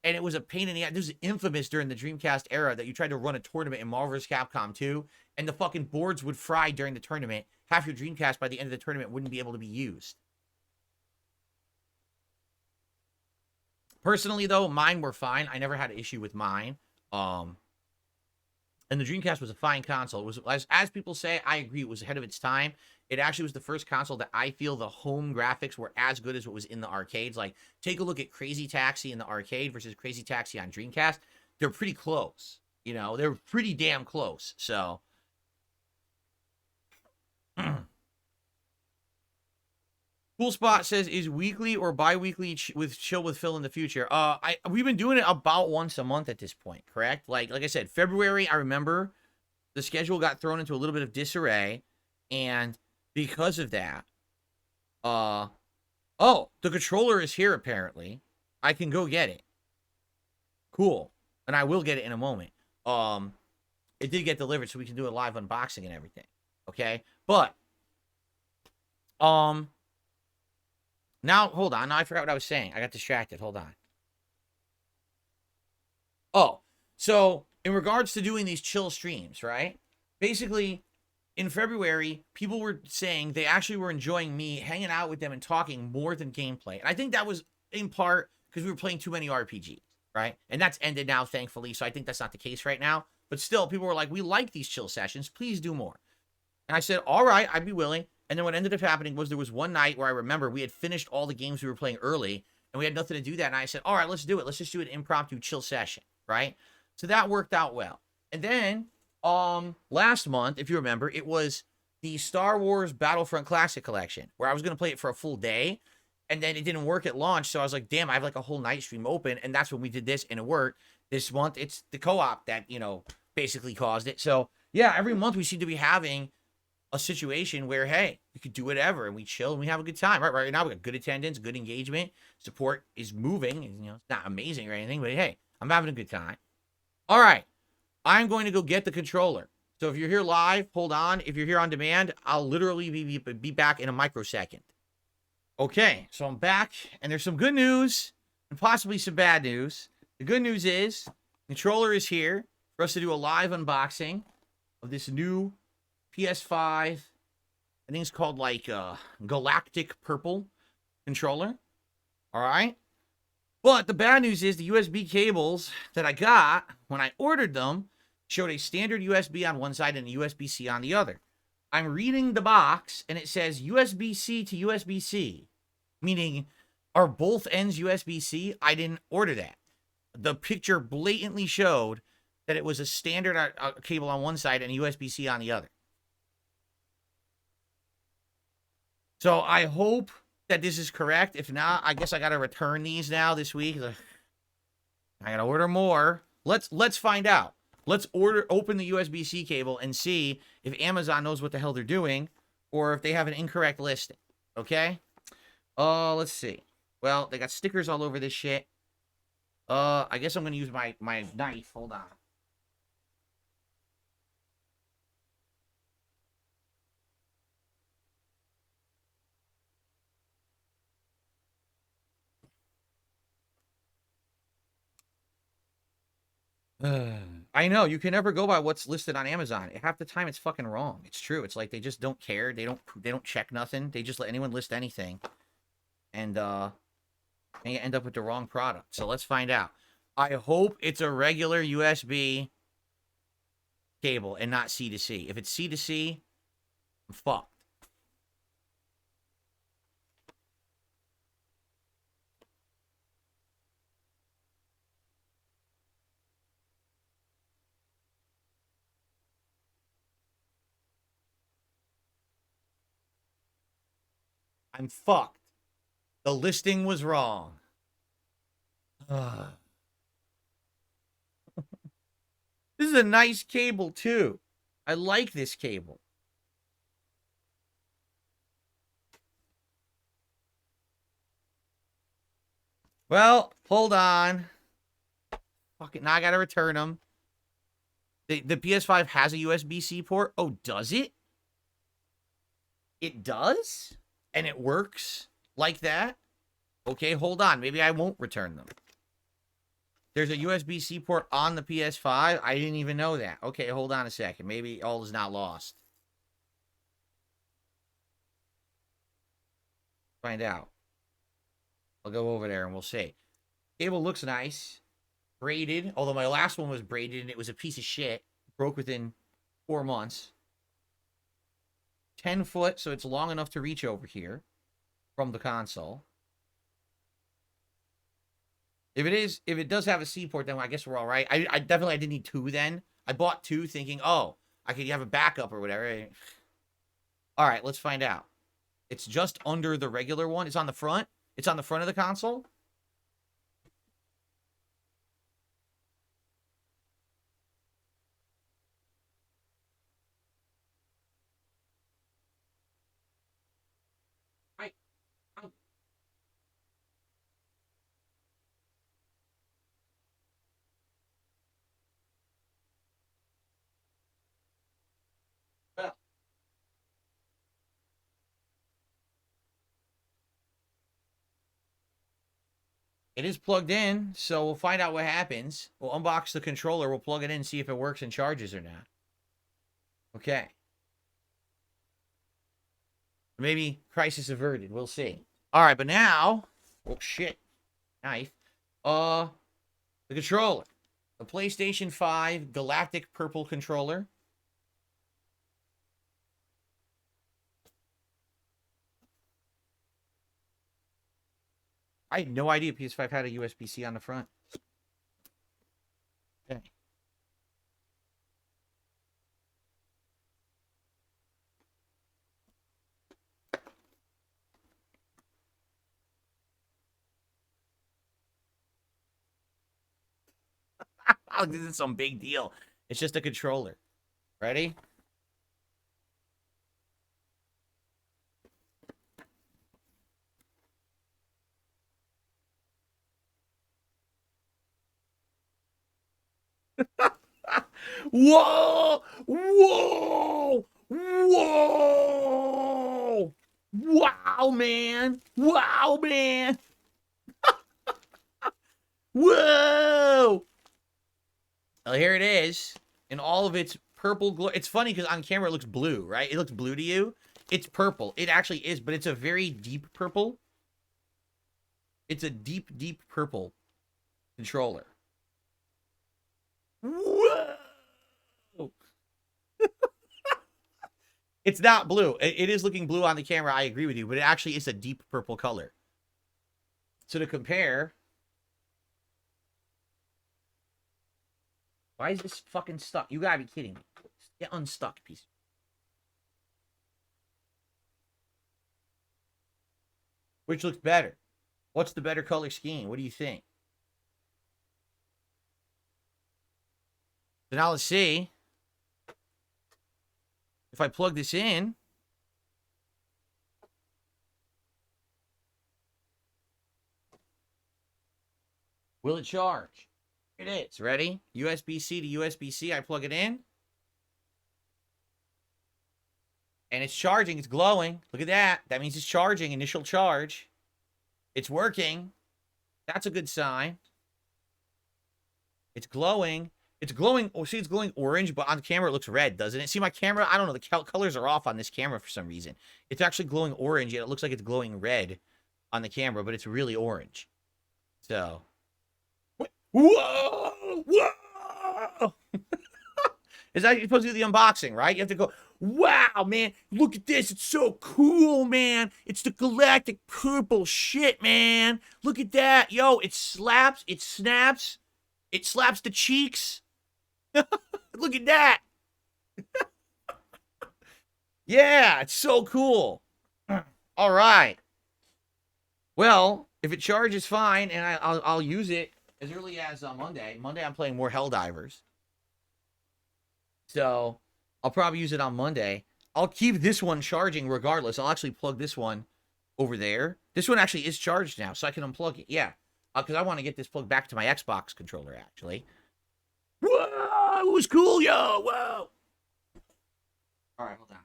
And it was a pain in the ass. This is infamous during the Dreamcast era that you tried to run a tournament in Marvel vs. Capcom 2, and the fucking boards would fry during the tournament. Half your Dreamcast by the end of the tournament wouldn't be able to be used. Personally, though, mine were fine. I never had an issue with mine. And the Dreamcast was a fine console. It was, as people say, I agree, it was ahead of its time. It actually was the first console that I feel the home graphics were as good as what was in the arcades. Like, take a look at Crazy Taxi in the arcade versus Crazy Taxi on Dreamcast. They're pretty close. You know, they're pretty damn close. So, Cool Spot says, is weekly or bi-weekly with Chill with Phil in the future? We've been doing it about once a month at this point, correct? Like I said, February, I remember the schedule got thrown into a little bit of disarray, and because of that, oh, the controller is here apparently. I can go get it. Cool. And I will get it in a moment. It did get delivered, so we can do a live unboxing and everything. Okay? But now hold on. Now I forgot what I was saying. I got distracted. Hold on. Oh, so in regards to doing these chill streams, right? Basically, in February, people were saying they actually were enjoying me hanging out with them and talking more than gameplay. And I think that was in part because we were playing too many RPGs, right? And that's ended now, thankfully. So I think that's not the case right now. But still, people were like, we like these chill sessions. Please do more. And I said, all right, I'd be willing. And then what ended up happening was there was one night where I remember we had finished all the games we were playing early, and we had nothing to do that. And I said, all right, let's do it. Let's just do an impromptu chill session, right? So that worked out well. And then last month, if you remember, it was the Star Wars Battlefront Classic Collection, where I was going to play it for a full day, and then it didn't work at launch. So I was like, damn, I have like a whole night stream open, and that's when we did this, and it worked. This month, it's the co-op that, you know, basically caused it. So yeah, every month we seem to be having a situation where, hey, we could do whatever, and we chill, and we have a good time. Right now, we got good attendance, good engagement. Support is moving. You know, it's not amazing or anything, but hey, I'm having a good time. All right. I'm going to go get the controller. So if you're here live, hold on. If you're here on demand, I'll literally be back in a microsecond. Okay, so I'm back, and there's some good news and possibly some bad news. The good news is the controller is here for us to do a live unboxing of this new PS5, I think it's called like Galactic Purple controller. All right. But the bad news is the USB cables that I got when I ordered them showed a standard USB on one side and a USB-C on the other. I'm reading the box and it says USB-C to USB-C, meaning are both ends USB-C? I didn't order that. The picture blatantly showed that it was a standard cable on one side and a USB-C on the other. So I hope that this is correct. If not, I guess I got to return these now this week. I got to order more. Let's find out. Let's open the USB-C cable and see if Amazon knows what the hell they're doing or if they have an incorrect listing. Okay? Let's see. Well, they got stickers all over this shit. I guess I'm going to use my knife. Hold on. I know, you can never go by what's listed on Amazon. Half the time it's fucking wrong. It's true. It's like they just don't care. They don't check nothing. They just let anyone list anything. And you end up with the wrong product. So let's find out. I hope it's a regular USB cable and not C to C. If it's C to C, I'm fucked. I'm fucked. The listing was wrong. This is a nice cable, too. I like this cable. Well, hold on. Fuck it. Now I gotta return them. The PS5 has a USB-C port. Oh, does it? It does? And it works like that? Okay, hold on. Maybe I won't return them. There's a USB-C port on the PS5. I didn't even know that. Okay, hold on a second. Maybe all is not lost. Find out. I'll go over there and we'll see. Cable looks nice. Braided. Although my last one was braided and it was a piece of shit. Broke within 4 months. 10 foot, so it's long enough to reach over here from the console. If it does have a C port, then I guess we're all right. I didn't need 2 then. I bought 2 thinking, oh, I could have a backup or whatever. All right, let's find out. It's just under the regular one. It's on the front. It's on the front of the console. Well, it is plugged in, so we'll find out what happens. We'll unbox the controller. We'll plug it in, see if it works and charges or not. Okay. Maybe crisis averted. We'll see. All right, but now, oh shit, knife. The controller, the PlayStation 5 Galactic Purple controller. I had no idea PS5 had a USB-C on the front. Okay. This is some big deal. It's just a controller. Ready? Whoa! Whoa! Whoa! Wow, man! Wow, man! Whoa! Well, here it is in all of its purple glow. It's funny because on camera it looks blue, right? It looks blue to you. It's purple. It actually is, but it's a very deep purple. It's a deep, deep purple controller. Whoa! It's not blue. It is looking blue on the camera. I agree with you, but it actually is a deep purple color. So to compare, why is this fucking stuck? You gotta be kidding me. Get unstuck, piece. Which looks better? What's the better color scheme? What do you think? So now let's see. If I plug this in, will it charge? It is. Ready? USB-C to USB-C. I plug it in. And it's charging. It's glowing. Look at that. That means it's charging. Initial charge. It's working. That's a good sign. It's glowing. It's glowing. Oh, see, it's glowing orange, but on camera it looks red, doesn't it? See, my camera, I don't know. The colors are off on this camera for some reason. It's actually glowing orange, yet it looks like it's glowing red on the camera, but it's really orange. So. Whoa! Whoa! Is that you're supposed to do the unboxing, right? You have to go, wow, man, look at this. It's so cool, man. It's the galactic purple shit, man. Look at that. Yo, it slaps, it snaps, it slaps the cheeks. Look at that. Yeah, it's so cool. All right. Well, if it charges fine, and I'll use it as early as Monday. Monday, I'm playing more Helldivers. So, I'll probably use it on Monday. I'll keep this one charging regardless. I'll actually plug this one over there. This one actually is charged now, so I can unplug it. Yeah, because I want to get this plugged back to my Xbox controller, actually. Whoa! It was cool, yo! Whoa! All right, hold on.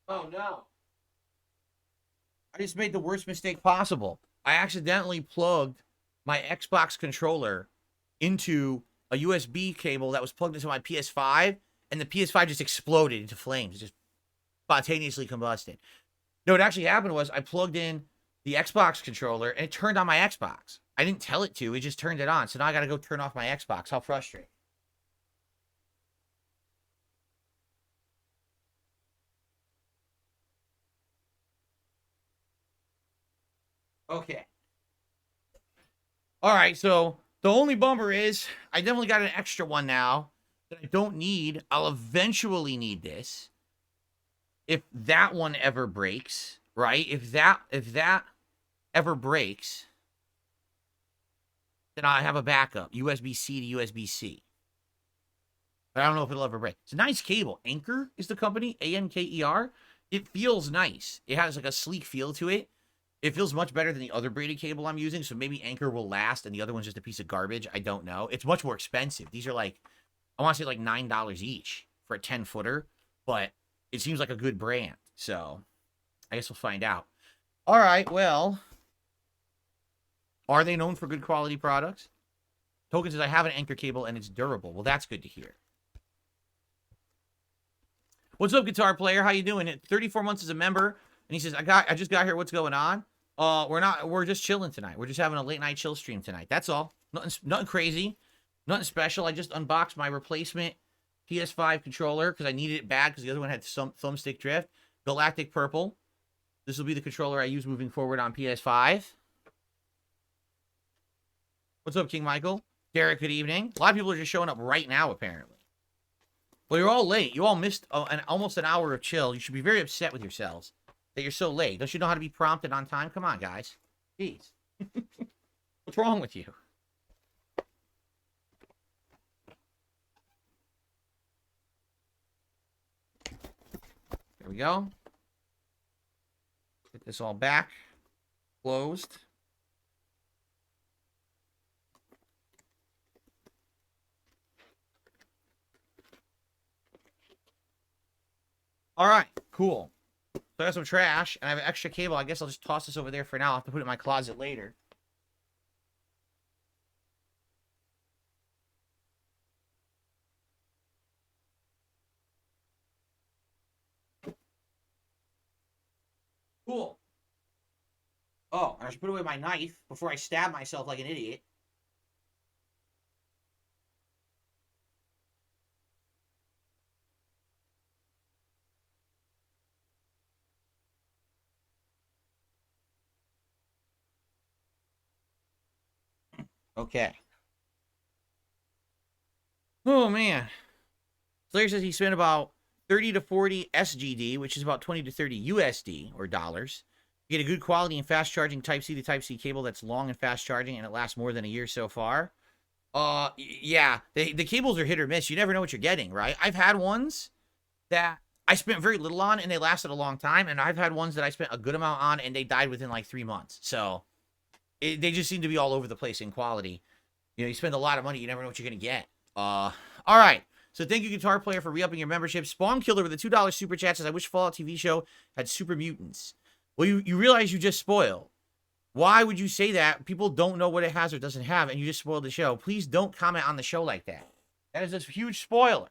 Oh, no. I just made the worst mistake possible. I accidentally plugged my Xbox controller into a USB cable that was plugged into my PS5, and the PS5 just exploded into flames. It just spontaneously combusted. No, what actually happened was I plugged in the Xbox controller, and it turned on my Xbox. I didn't tell it to. It just turned it on. So now I got to go turn off my Xbox. How frustrating. Okay. All right, so the only bummer is I definitely got an extra one now that I don't need. I'll eventually need this. If that one ever breaks, right? If that ever breaks, then I have a backup, USB-C to USB-C. But I don't know if it'll ever break. It's a nice cable. Anker is the company, Anker. It feels nice. It has like a sleek feel to it. It feels much better than the other braided cable I'm using, so maybe Anker will last and the other one's just a piece of garbage. I don't know. It's much more expensive. These are like, I want to say like $9 each for a 10-footer, but it seems like a good brand. So I guess we'll find out. All right, well, are they known for good quality products? Token says, I have an Anker cable and it's durable. Well, that's good to hear. What's up, guitar player? How you doing? 34 months as a member. And he says, I just got here. What's going on? We're just chilling tonight. We're just having a late night chill stream tonight. That's all. Nothing crazy. Nothing special. I just unboxed my replacement PS5 controller because I needed it bad because the other one had some thumbstick drift. Galactic Purple. This will be the controller I use moving forward on PS5. What's up, King Michael? Derek, good evening. A lot of people are just showing up right now, apparently. Well, you're all late. You all missed almost an hour of chill. You should be very upset with yourselves that you're so late. Don't you know how to be prompted on time? Come on, guys. Jeez. What's wrong with you? There we go. Get this all back. Closed. All right, cool. So I got some trash, and I have an extra cable. I guess I'll just toss this over there for now. I'll have to put it in my closet later. Cool. Oh, I should put away my knife before I stab myself like an idiot. Okay. Oh, man. Slayer says he spent about 30 to 40 SGD, which is about 20 to 30 USD, or dollars. You get a good quality and fast charging Type-C to Type-C cable that's long and fast charging, and it lasts more than a year so far. Yeah, the cables are hit or miss. You never know what you're getting, right? I've had ones that I spent very little on, and they lasted a long time, and I've had ones that I spent a good amount on, and they died within like 3 months. So they just seem to be all over the place in quality. You know, you spend a lot of money, you never know what you're going to get. All right. So thank you, Guitar Player, for re-upping your membership. Spawn Killer with a $2 super chat says, I wish Fallout TV show had super mutants. Well, you realize you just spoiled. Why would you say that? People don't know what it has or doesn't have, and you just spoiled the show. Please don't comment on the show like that. That is a huge spoiler.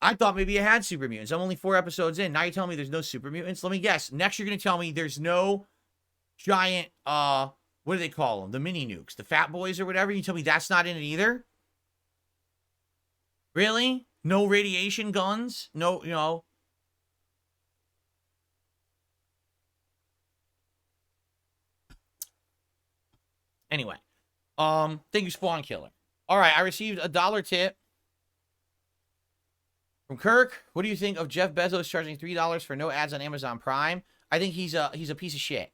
I thought maybe it had super mutants. I'm only 4 episodes in. Now you're telling me there's no super mutants? Let me guess. Next, you're going to tell me there's no giant, what do they call them? The mini nukes. The fat boys or whatever. You tell me that's not in it either? Really? No radiation guns? No, you know. Anyway. Thank you, Spawn Killer. All right, I received a $1 tip from Kirk. What do you think of Jeff Bezos charging $3 for no ads on Amazon Prime? I think he's a piece of shit.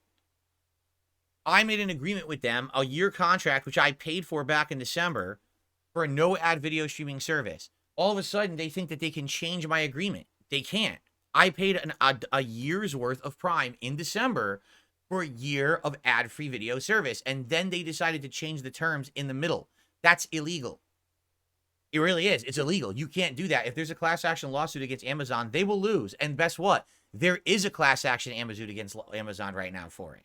I made an agreement with them, a year contract, which I paid for back in December, for a no-ad video streaming service. All of a sudden, they think that they can change my agreement. They can't. I paid a year's worth of Prime in December for a year of ad-free video service, and then they decided to change the terms in the middle. That's illegal. It really is. It's illegal. You can't do that. If there's a class action lawsuit against Amazon, they will lose. And guess what? There is a class action lawsuit against Amazon right now for it.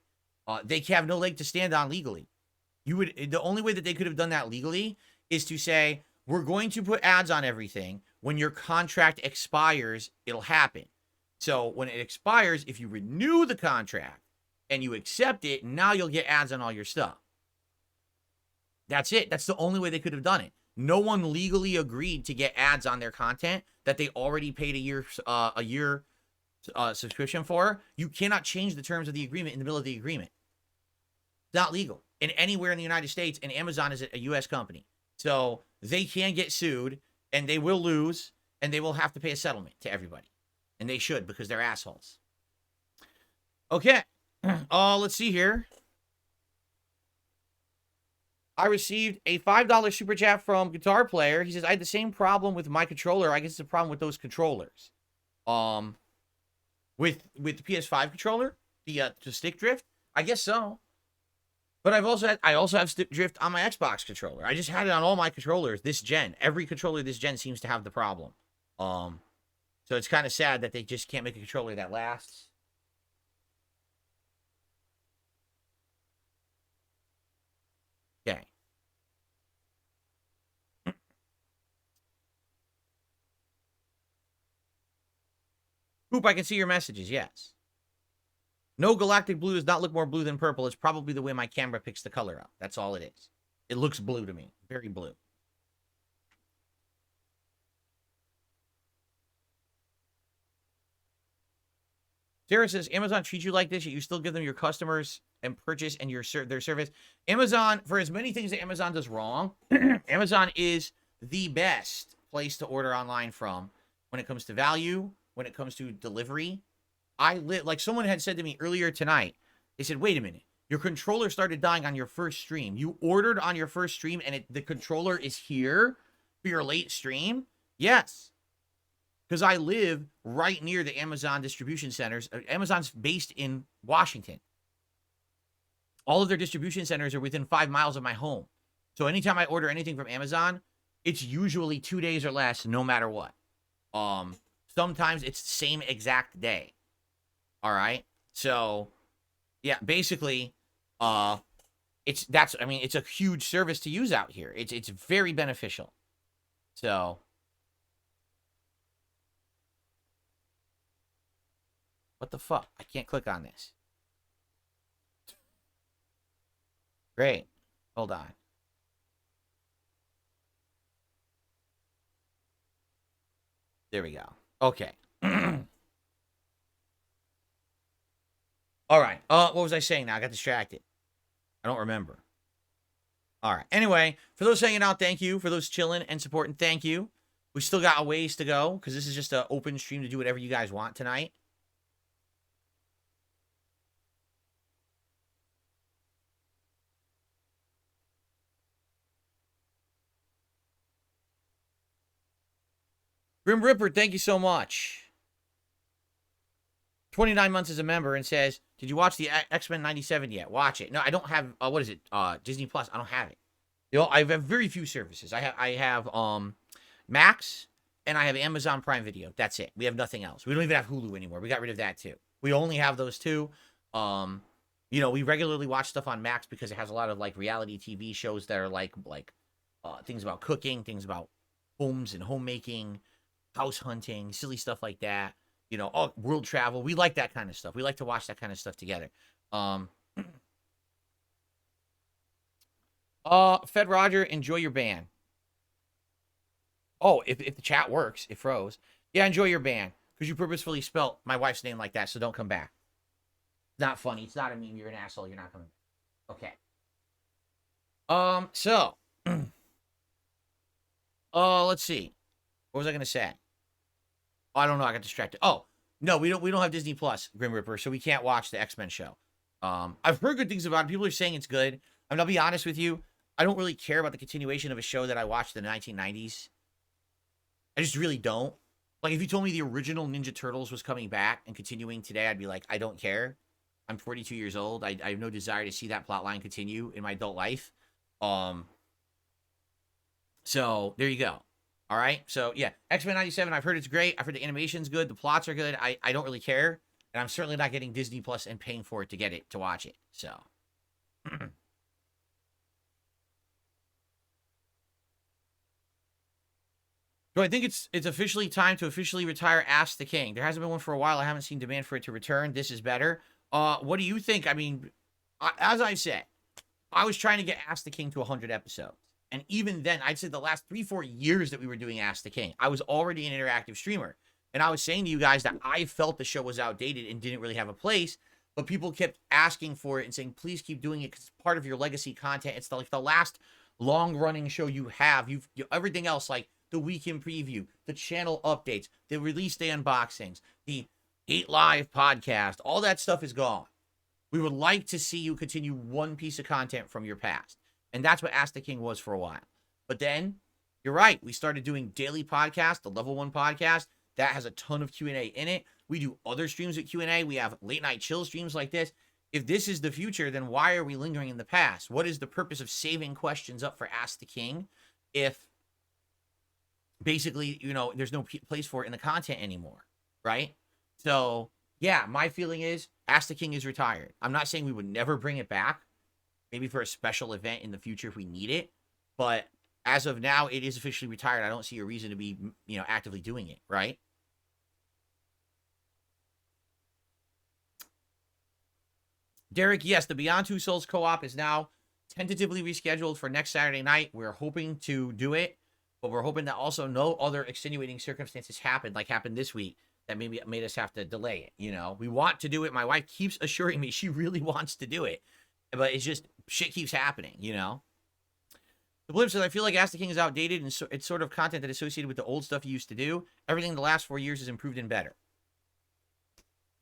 They have no leg to stand on legally. The only way that they could have done that legally is to say, we're going to put ads on everything. When your contract expires, it'll happen. So when it expires, if you renew the contract and you accept it, now you'll get ads on all your stuff. That's it. That's the only way they could have done it. No one legally agreed to get ads on their content that they already paid a year subscription for. You cannot change the terms of the agreement in the middle of the agreement. It's not legal. And anywhere in the United States, and Amazon is a U.S. company. So they can get sued, and they will lose, and they will have to pay a settlement to everybody. And they should, because they're assholes. Okay. Let's see here. I received a $5 super chat from Guitar Player. He says, I had the same problem with my controller. I guess it's a problem with those controllers. With the PS5 controller, the stick drift. I guess so. But I also have stick drift on my Xbox controller. I just had it on all my controllers this gen. Every controller this gen seems to have the problem. So it's kind of sad that they just can't make a controller that lasts. Okay. CoOp, I can see your messages, yes. No, galactic blue does not look more blue than purple. It's probably the way my camera picks the color up. That's all it is. It looks blue to me. Very blue. Sarah says, Amazon treats you like this, yet you still give them your customers and purchase and their service. Amazon, for as many things that Amazon does wrong, Amazon is the best place to order online from when it comes to value, when it comes to delivery. Like someone had said to me earlier tonight, they said, wait a minute, your controller started dying on your first stream. You ordered on your first stream and the controller is here for your late stream? Yes. Because I live right near the Amazon distribution centers. Amazon's based in Washington. All of their distribution centers are within 5 miles of my home. So anytime I order anything from Amazon, it's usually 2 days or less, no matter what. Sometimes it's the same exact day. All right. So, yeah, basically, it's a huge service to use out here. It's very beneficial. So, what the fuck? I can't click on this. Great. Hold on. There we go. Okay. All right. What was I saying now? I got distracted. I don't remember. All right. Anyway, for those hanging out, thank you. For those chilling and supporting, thank you. We still got a ways to go because this is just an open stream to do whatever you guys want tonight. Grim Ripper, thank you so much. 29 months as a member and says, did you watch the X-Men 97 yet? Watch it. No, I don't have, what is it? Disney Plus. I don't have it. You know, I have very few services. I have Max and I have Amazon Prime Video. That's it. We have nothing else. We don't even have Hulu anymore. We got rid of that too. We only have those two. You know, we regularly watch stuff on Max because it has a lot of like reality TV shows that are like things about cooking, things about homes and homemaking, house hunting, silly stuff like that. You know, world travel. We like that kind of stuff. We like to watch that kind of stuff together. Fed Roger, enjoy your ban. Oh, if the chat works, it froze. Yeah, enjoy your ban. Because you purposefully spelt my wife's name like that, so don't come back. It's not funny. It's not a meme. You're an asshole. You're not coming back. Okay. So. Let's see. What was I going to say? I don't know. I got distracted. Oh, no, we don't have Disney Plus, Grim Reaper, so we can't watch the X-Men show. I've heard good things about it. People are saying it's good. I mean, I'll be honest with you. I don't really care about the continuation of a show that I watched in the 1990s. I just really don't. Like, if you told me the original Ninja Turtles was coming back and continuing today, I'd be like, I don't care. I'm 42 years old. I have no desire to see that plot line continue in my adult life. So, there you go. All right. So yeah, X-Men 97. I've heard it's great. I've heard the animation's good. The plots are good. I don't really care, and I'm certainly not getting Disney Plus and paying for it to get it to watch it. So. So I think it's officially time to officially retire Ask the King. There hasn't been one for a while. I haven't seen demand for it to return. This is better. What do you think? I mean, as I said, I was trying to get Ask the King to 100 episodes. And even then, I'd say the last 3-4 years that we were doing Ask the King, I was already an interactive streamer. And I was saying to you guys that I felt the show was outdated and didn't really have a place. But people kept asking for it and saying, please keep doing it because it's part of your legacy content. It's like the last long-running show you have. You've everything else, like the weekend preview, the channel updates, the release day unboxings, the 8 Live podcast, all that stuff is gone. We would like to see you continue one piece of content from your past. And that's what Ask the King was for a while. But then, you're right, we started doing daily podcasts, the Level 1 podcast. That has a ton of Q&A in it. We do other streams with Q&A. We have late night chill streams like this. If this is the future, then why are we lingering in the past? What is the purpose of saving questions up for Ask the King if basically, there's no place for it in the content anymore, right? So, yeah, my feeling is Ask the King is retired. I'm not saying we would never bring it back, maybe for a special event in the future if we need it, but as of now, it is officially retired. I don't see a reason to be, actively doing it, right? Derek, yes, the Beyond Two Souls co-op is now tentatively rescheduled for next Saturday night. We're hoping to do it, but we're hoping that also no other extenuating circumstances happen, like happened this week, that maybe made us have to delay it, We want to do it. My wife keeps assuring me she really wants to do it, but it's just shit keeps happening, The Blimp says, I feel like Ask the King is outdated, and it's sort of content that is associated with the old stuff you used to do. Everything in the last 4 years is improved and better.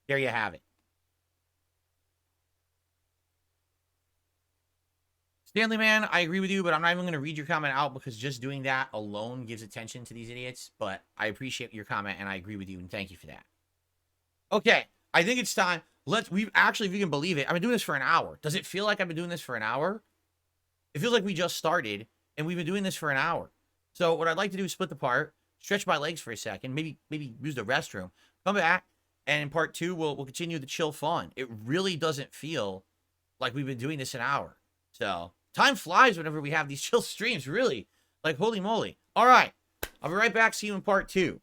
There you have it. Stanley Man, I agree with you, but I'm not even going to read your comment out because just doing that alone gives attention to these idiots. But I appreciate your comment, and I agree with you, and thank you for that. Okay, I think it's time. We've actually, if you can believe it, I've been doing this for an hour. Does it feel like I've been doing this for an hour? It feels like we just started, and we've been doing this for an hour. So what I'd like to do is split the part, stretch my legs for a second, maybe use the restroom, come back, and in part 2, we'll continue the chill fun. It really doesn't feel like we've been doing this an hour. So time flies whenever we have these chill streams, really. Like, holy moly. All right. I'll be right back. See you in part 2.